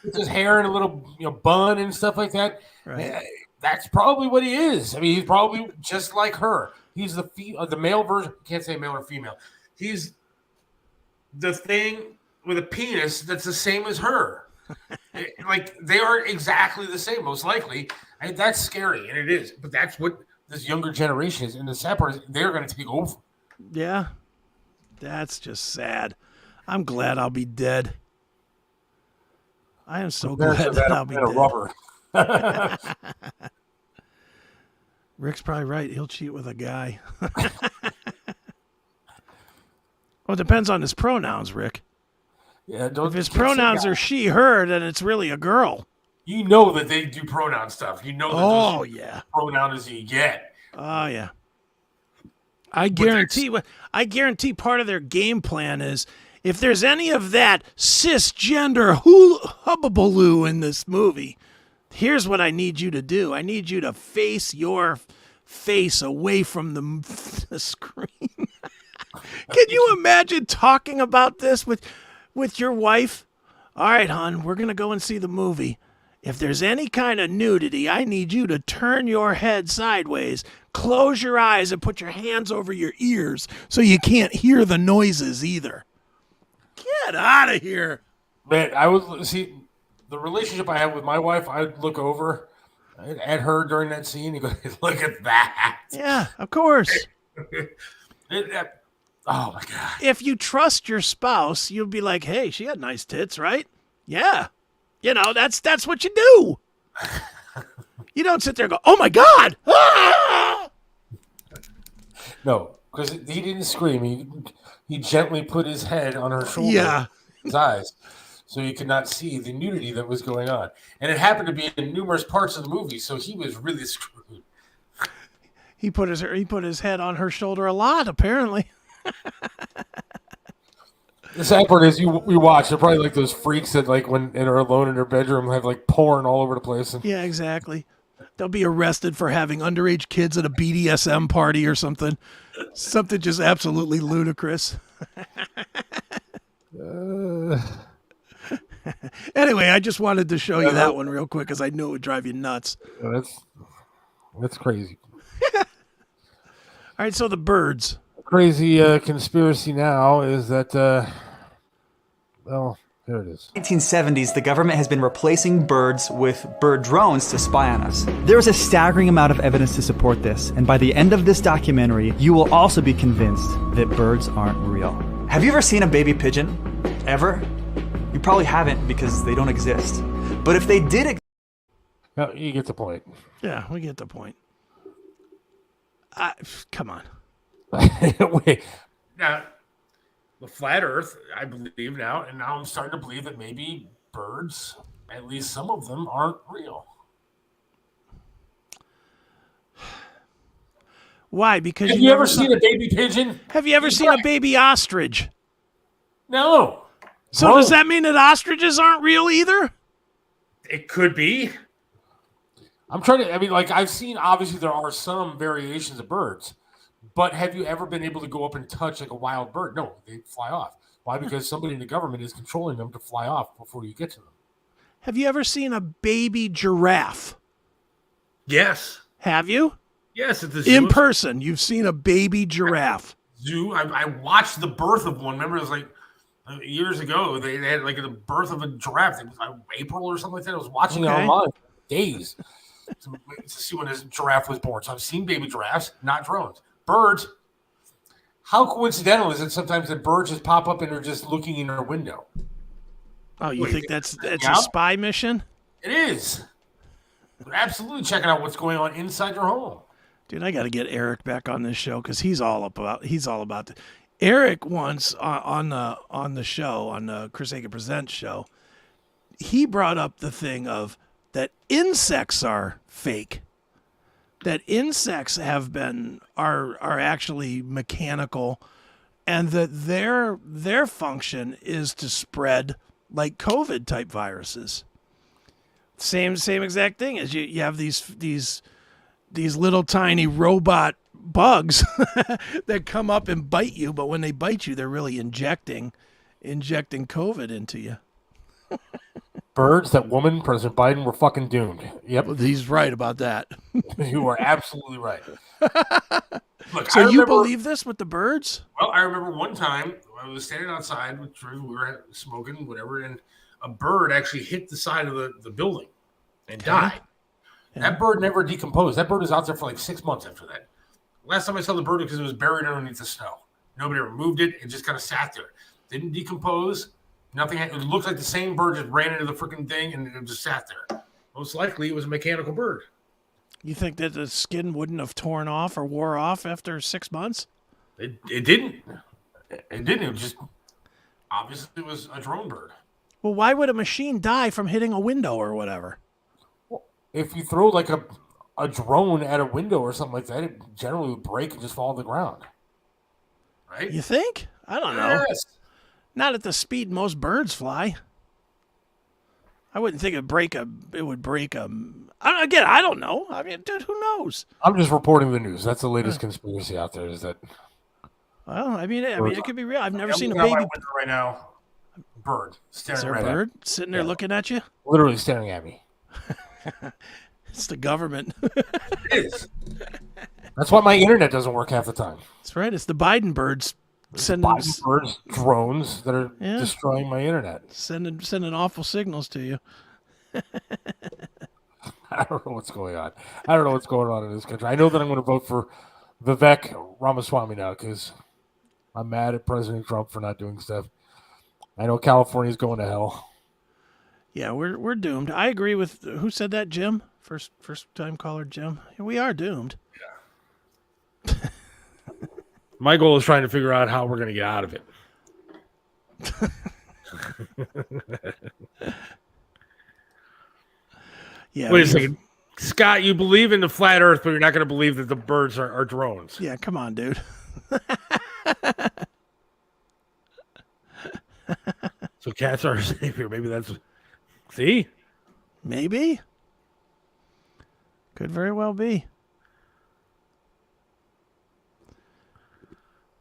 with his hair in a little bun and stuff like that. Right. That's probably what he is. I mean, he's probably just like her. He's the male version. Can't say male or female. He's the thing with a penis that's the same as her. Like, they are exactly the same, most likely. And that's scary, and it is. But that's what this younger generation is. And the sad part is they're going to take over. Yeah. That's just sad. I'm glad I'll be dead. I am so glad that I'll be dead. Rubber. Rick's probably right. He'll cheat with a guy. Well, it depends on his pronouns, Rick. Yeah, if his pronouns are she, her, then it's really a girl. You know that they do pronoun stuff. You know that pronoun is you get. Oh, yeah. I guarantee part of their game plan is if there's any of that cisgender hubbubaloo in this movie, here's what I need you to do. I need you to face your face away from the screen. Can you imagine talking about this with your wife? All right, hon, we're going to go and see the movie. If there's any kind of nudity, I need you to turn your head sideways, close your eyes, and put your hands over your ears so you can't hear the noises either. Get out of here. Man, the relationship I have with my wife, I'd look over at her during that scene and go, look at that. Yeah, of course. Oh, my God. If you trust your spouse, you'll be like, hey, she had nice tits, right? Yeah. That's what you do. You don't sit there and go, oh, my God. Ah! No, because he didn't scream. He gently put his head on her shoulder. Yeah. His eyes. So you could not see the nudity that was going on. And it happened to be in numerous parts of the movie, so he was really screwed. He put his head on her shoulder a lot, apparently. The sad part is we watch. They're probably like those freaks that when they're alone in their bedroom have porn all over the place. Yeah, exactly. They'll be arrested for having underage kids at a BDSM party or something. Something just absolutely ludicrous. Anyway, I just wanted to show you that one real quick because I knew it would drive you nuts. That's crazy. All right, so the birds. Crazy conspiracy now is that, there it is. 1970s, the government has been replacing birds with bird drones to spy on us. There is a staggering amount of evidence to support this, and by the end of this documentary, you will also be convinced that birds aren't real. Have you ever seen a baby pigeon? Ever? You probably haven't because they don't exist. But if they did No, you get the point. Yeah, we get the point. Come on. Wait. Now, the flat Earth, I believe now, and now I'm starting to believe that maybe birds, at least some of them, aren't real. Why? Because have you ever seen a baby pigeon? Have you ever seen a baby ostrich? No. So does that mean that ostriches aren't real either? It could be. I'm trying to, I've seen, obviously there are some variations of birds, but have you ever been able to go up and touch a wild bird? No, they fly off. Why? Because somebody in the government is controlling them to fly off before you get to them. Have you ever seen a baby giraffe? Yes. Have you? Yes, at the zoo. In person, you've seen a baby giraffe. Zoo. I watched the birth of one. Remember, it was years ago. They had the birth of a giraffe. It was April or something like that. I was watching it online for days to see when this giraffe was born. So I've seen baby giraffes, not drones. Birds. How coincidental is it sometimes that birds just pop up and they're just looking in our window? Oh, you think that's a spy mission? It is. They're absolutely checking out what's going on inside your home. Dude, I got to get Eric back on this show because he's all about it. Eric once on the show, on the Chris Aiken Presents show, he brought up the thing of that insects are fake. That insects are actually mechanical, and that their function is to spread like COVID type viruses. Same exact thing as you have these little tiny robot bugs that come up and bite you, but when they bite you, they're really injecting COVID into you. Birds, that woman, President Biden, were fucking doomed. Yep. He's right about that. You are absolutely right. Look, so you believe this with the birds? Well, I remember one time I was standing outside, we were smoking, whatever, and a bird actually hit the side of the building and died. Yeah. That bird never decomposed. That bird was out there for 6 months after that. Last time I saw the bird because it was buried underneath the snow. Nobody ever moved it. It just kind of sat there. Didn't decompose. Nothing. It looked like the same bird just ran into the freaking thing and it just sat there. Most likely it was a mechanical bird. You think that the skin wouldn't have torn off or wore off after 6 months? It didn't. It didn't. It was just obviously it was a drone bird. Well, why would a machine die from hitting a window or whatever? Well, if you throw a drone at a window or something like that, it generally would break and just fall on the ground. Right? You think? I don't know. Yes. Not at the speed most birds fly. I wouldn't think it would break a. Again, I don't know. I mean, dude, who knows? I'm just reporting the news. That's the latest conspiracy out there. Is that Well, I mean, it could be real. I've never seen a looking out baby my window right now. Bird staring Is there a right bird at me. sitting there looking at you? Literally staring at me. It's the government. It is. That's why my internet doesn't work half the time. That's right. It's the Biden birds sending Biden birds, drones that are destroying my internet. Sending awful signals to you. I don't know what's going on. I don't know what's going on in this country. I know that I'm going to vote for Vivek Ramaswamy now because I'm mad at President Trump for not doing stuff. I know California's going to hell. Yeah, we're doomed. I agree with who said that, Jim? First time caller, Jim. Yeah, we are doomed. My goal is trying to figure out how we're going to get out of it. Yeah. Wait a second. Scott, you believe in the flat earth, but you're not going to believe that the birds are drones. Yeah, come on, dude. So cats are savior. Maybe that's... See? Maybe. Could very well be.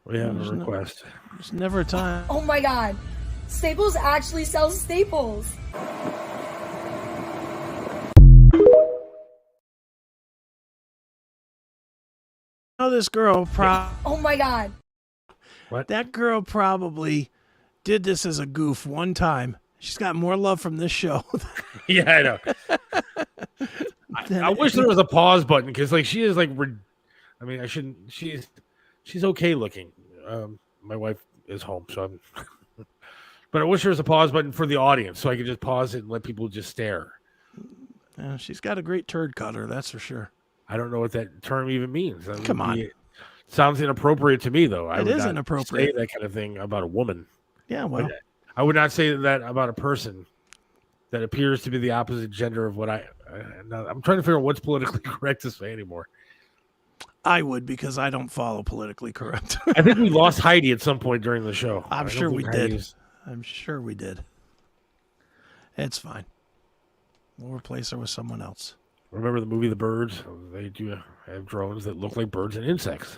We have a request. There's never a time. Oh my God. Staples actually sells staples. Oh, this girl Oh my God. What? That girl probably did this as a goof one time. She's got more love from this show. Yeah, I know. I wish there was a pause button because, like, she is like. I mean, I shouldn't. She's okay looking. My wife is home, so I'm. But I wish there was a pause button for the audience so I could just pause it and let people just stare. She's got a great turd cutter, that's for sure. I don't know what that term even means. Come on. Sounds inappropriate to me, though. It is inappropriate. Say that kind of thing about a woman. Yeah, well. I would not say that about a person that appears to be the opposite gender of what I'm trying to figure out what's politically correct to say anymore. I would, because I don't follow politically correct. I think we lost Heidi at some point during the show. I'm sure we did. I'm sure we did. It's fine. We'll replace her with someone else. Remember the movie The Birds? They do have drones that look like birds and insects.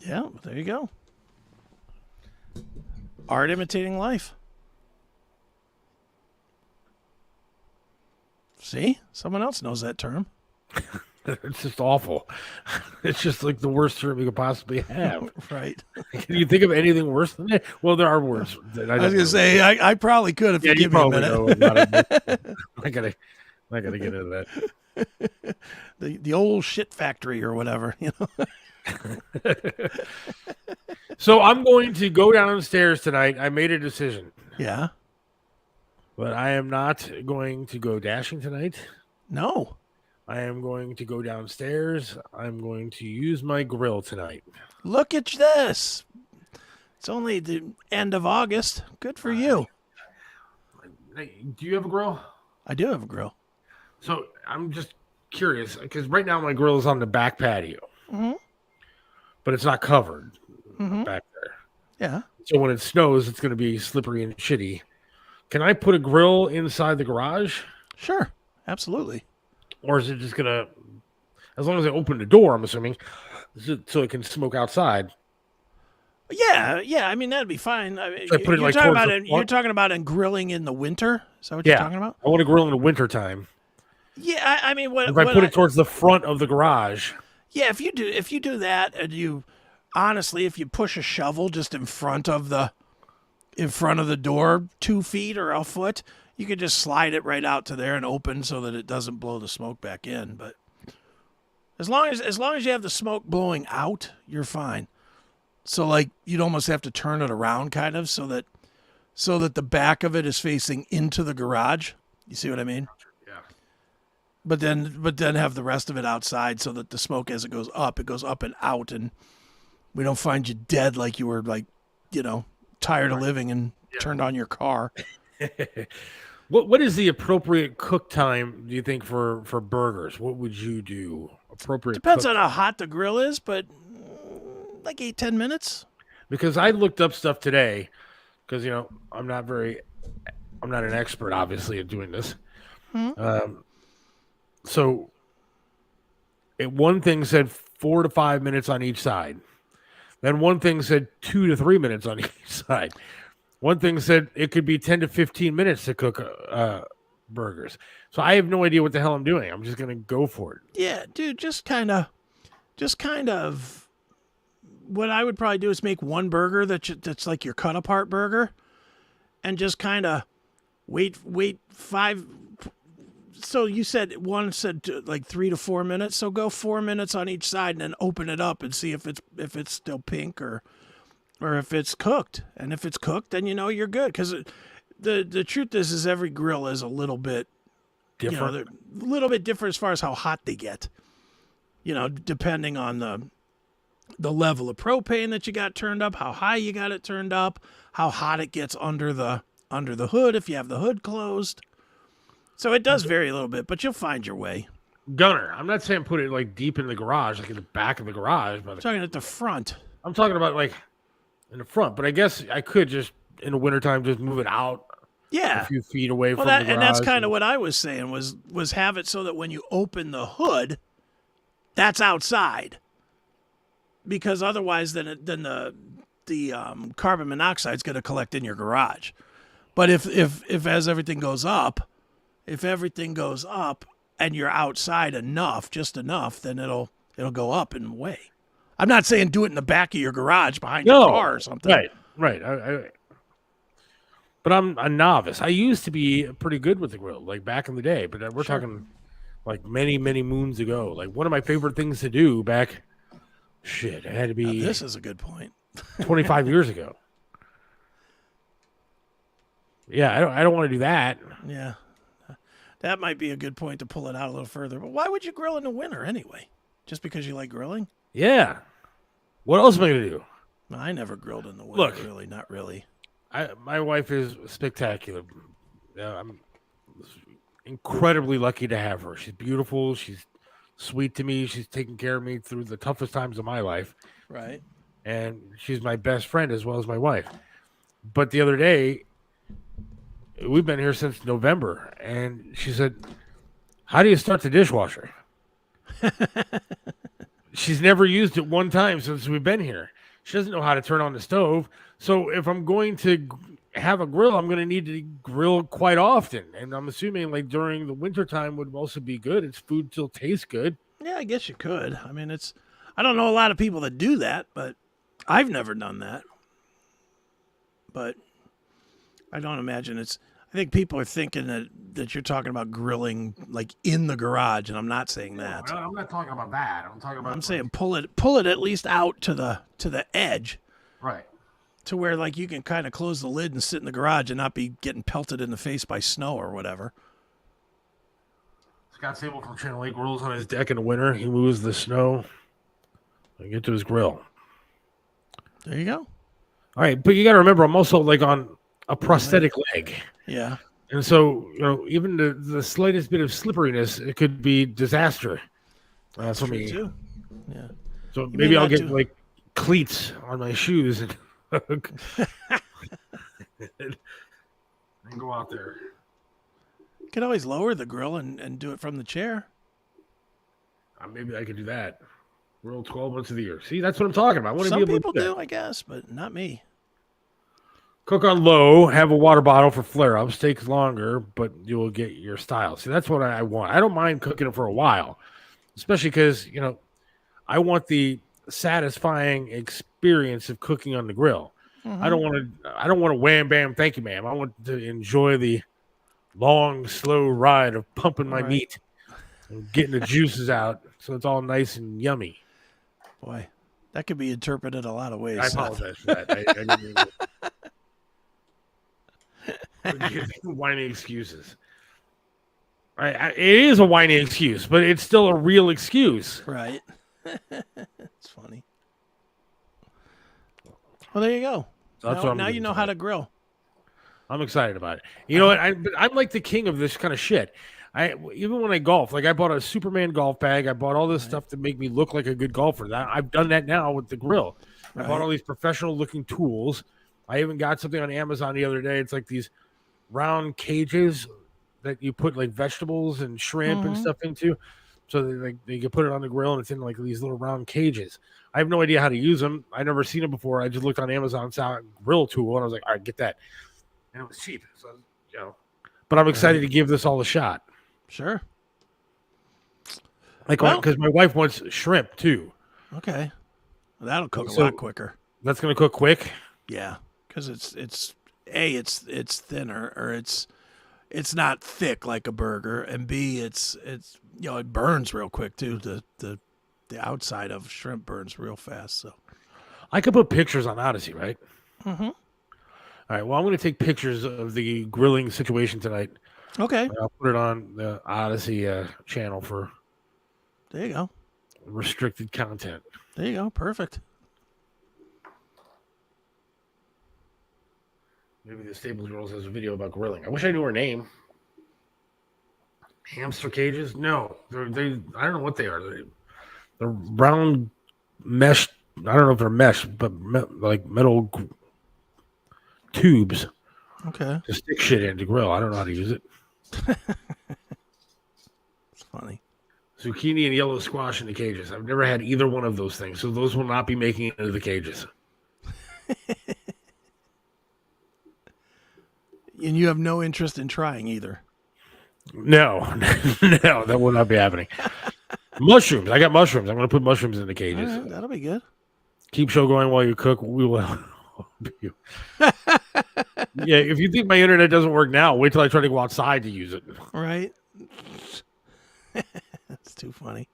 Yeah, there you go. Art imitating life. See? Someone else knows that term. It's just awful. It's just like the worst term you could possibly have. Right. Can you think of anything worse than that? Well, there are worse. I was going to say, I probably could if you give me a minute. I gotta get into that. The old shit factory or whatever, you know. So I'm going to go downstairs tonight. I made a decision. Yeah. But I am not going to go dashing tonight. No. I am going to go downstairs. I'm going to use my grill tonight. Look at this. It's only the end of August. Good for you. Do you have a grill? I do have a grill. So I'm just curious because right now my grill is on the back patio, but it's not covered back there. Yeah. So when it snows, it's going to be slippery and shitty. Can I put a grill inside the garage? Sure. Absolutely. Or is it just going to, as long as I open the door, I'm assuming, so it can smoke outside? Yeah. I mean, that'd be fine. I mean, you're talking about in grilling in the winter? Is that what you're talking about? I want to grill in the wintertime. Yeah, I mean, if I put it towards the front of the garage. Yeah, if you do that, and you honestly, if you push a shovel just in front of the door 2 feet or a foot, you could just slide it right out to there and open so that it doesn't blow the smoke back in. But as long as you have the smoke blowing out, you're fine. So like you'd almost have to turn it around kind of so that the back of it is facing into the garage. You see what I mean? Yeah. But then have the rest of it outside so that the smoke, as it goes up and out, and we don't find you dead like you were tired of living and turned on your car. What is the appropriate cook time, do you think, for burgers? What would you do? Depends on how hot the grill is, but like 8-10 minutes. Because I looked up stuff today, because I'm not an expert, obviously, at doing this. So one thing said 4 to 5 minutes on each side. Then one thing said 2 to 3 minutes on each side. One thing said it could be 10 to 15 minutes to cook burgers. So I have no idea what the hell I'm doing. I'm just going to go for it. Yeah, dude, just kind of what I would probably do is make one burger that's like your cut apart burger, and just kind of wait 5. So you said one said like 3 to 4 minutes. So go 4 minutes on each side and then open it up and see if it's still pink or if it's cooked. And if it's cooked, then you know you're good. Because the truth is every grill is a little bit different. They're a little bit different as far as how hot they get. Depending on the level of propane that you got turned up, how high you got it turned up, how hot it gets under the hood if you have the hood closed. So it does vary a little bit, but you'll find your way. Gunner, I'm not saying put it like deep in the garage, like in the back of the garage. But I'm talking at the front. I'm talking about like in the front. But I guess I could just in the wintertime just move it out. Yeah, a few feet away from the garage. And that's kind of what I was saying was have it so that when you open the hood, that's outside. Because otherwise, then the carbon monoxide is going to collect in your garage. But if as everything goes up, and you're outside just enough, then it'll go up and away. I'm not saying do it in the back of your garage behind your car or something. Right. But I'm a novice. I used to be pretty good with the grill, like back in the day. But we're talking like many, many moons ago. Like one of my favorite things to do back. Shit, it had to be. Now this is a good point. 25 years ago. Yeah, I don't want to do that. Yeah, that might be a good point to pull it out a little further. But why would you grill in the winter anyway? Just because you like grilling? Yeah. What else am I gonna do? I never grilled in the winter. Look, really, not really. My wife is spectacular. I'm incredibly lucky to have her. She's beautiful. She's sweet to me. She's taken care of me through the toughest times of my life. Right. And she's my best friend as well as my wife. But the other day, we've been here since November, and she said, "How do you start the dishwasher?" She's never used it one time since we've been here. She doesn't know how to turn on the stove. So if I'm going to have a grill, I'm going to need to grill quite often. And I'm assuming like during the wintertime would also be good. Its food still tastes good. Yeah, I guess you could. I mean, I don't know a lot of people that do that, but I've never done that. But I don't imagine I think people are thinking that you're talking about grilling like in the garage, and I'm not saying that. No, I'm not talking about that. I'm saying pull it at least out to the edge. Right. To where like you can kind of close the lid and sit in the garage and not be getting pelted in the face by snow or whatever. Scott Sable from Channel 8 grills on his deck in the winter. He moves the snow and get to his grill. There you go. All right, but you got to remember, I'm also like on a prosthetic leg. Yeah. And so, even the slightest bit of slipperiness, it could be disaster for me. Too. Yeah. So maybe I'll get like cleats on my shoes and go out there. You can always lower the grill and do it from the chair. Maybe I could do that. Grill 12 months of the year. See, that's what I'm talking about. Some people do, I guess, but not me. Cook on low, have a water bottle for flare-ups. Takes longer, but you will get your style. See, that's what I want. I don't mind cooking it for a while, especially because, I want the satisfying experience of cooking on the grill. Mm-hmm. I don't want to wham, bam, thank you, ma'am. I want to enjoy the long, slow ride of pumping my meat and getting the juices out so it's all nice and yummy. Boy, that could be interpreted a lot of ways. I apologize for that. Whiny excuses. It is a whiny excuse, but it's still a real excuse. Right. It's funny. Well, there you go. Now you know how to grill. I'm excited about it. You know what? I'm like the king of this kind of shit. Even when I golf, like I bought a Superman golf bag. I bought all this stuff to make me look like a good golfer. I've done that now with the grill. I bought all these professional looking tools. I even got something on Amazon the other day. It's like these round cages that you put like vegetables and shrimp and stuff into, so that they can put it on the grill and it's in like these little round cages. I have no idea how to use them. I never seen them before. I just looked on Amazon, saw a grill tool, and I was like, all right, get that. And it was cheap. So, but I'm excited to give this all a shot. Sure. Because my wife wants shrimp too. Okay. Well, that'll cook a lot quicker. That's going to cook quick? Yeah. Because it's thinner, or it's not thick like a burger, and B, it's it burns real quick too. The outside of shrimp burns real fast. So I could put pictures on Odyssey, right? Mm-hmm. All right. Well, I'm going to take pictures of the grilling situation tonight. Okay. I'll put it on the Odyssey channel for. There you go. Restricted content. There you go. Perfect. Maybe the Staples Girls has a video about grilling. I wish I knew her name. Hamster cages? No, they. I don't know what they are. They're brown mesh. I don't know if they're mesh, but like metal tubes. Okay. To stick shit in to grill. I don't know how to use it. It's funny. Zucchini and yellow squash in the cages. I've never had either one of those things, so those will not be making it into the cages. And you have no interest in trying either. No, no, that will not be happening. Mushrooms. I got mushrooms. I'm going to put mushrooms in the cages. Right, that'll be good. Keep show going while you cook. We will help you. Yeah, if you think my internet doesn't work now, wait till I try to go outside to use it. Right. That's too funny.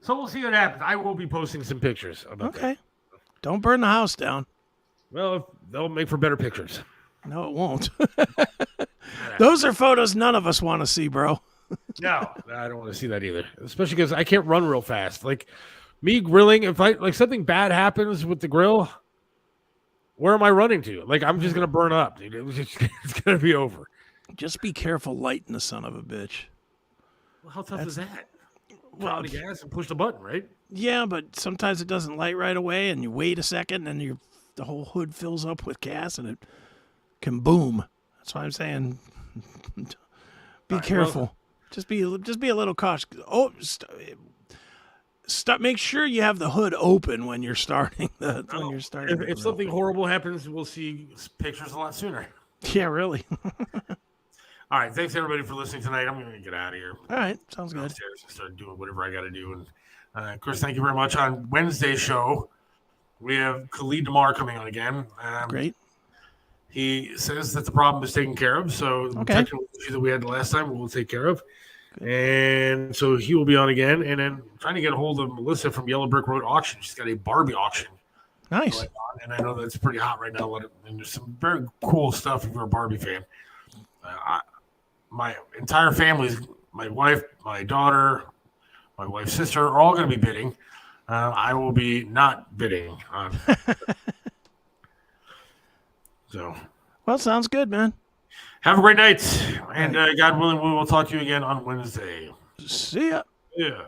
So we'll see what happens. I will be posting some pictures about that. Okay. Don't burn the house down. Well, they'll make for better pictures. No, it won't. Those are photos none of us want to see, bro. No, I don't want to see that either. Especially because I can't run real fast. Like me grilling, if something bad happens with the grill, where am I running to? Like I'm just gonna burn up, dude. It's gonna be over. Just be careful lighting the son of a bitch. Well, how tough is that? Well, the gas and push the button, right? Yeah, but sometimes it doesn't light right away, and you wait a second, and the whole hood fills up with gas, and it can boom. That's why I'm saying, be careful. Well, just be a little cautious. Oh, make sure you have the hood open when you're starting. If something horrible happens, we'll see pictures a lot sooner. Yeah, really. All right, thanks everybody for listening tonight. I'm going to get out of here. All right, sounds good. Upstairs and start doing whatever I got to do. And Chris, thank you very much. On Wednesday's show, we have Khalid Damar coming on again. Great. He says that the problem is taken care of. So the technical issue that we had the last time, we'll take care of. Good. And so he will be on again. And then I'm trying to get a hold of Melissa from Yellow Brick Road Auction. She's got a Barbie auction. Nice. Going on, and I know that's pretty hot right now. And there's some very cool stuff if you're a Barbie fan. My entire family, my wife, my daughter, my wife's sister, are all going to be bidding. I will be not bidding on. So, well, sounds good, man. Have a great night, and God willing, we will talk to you again on Wednesday. See ya. Yeah.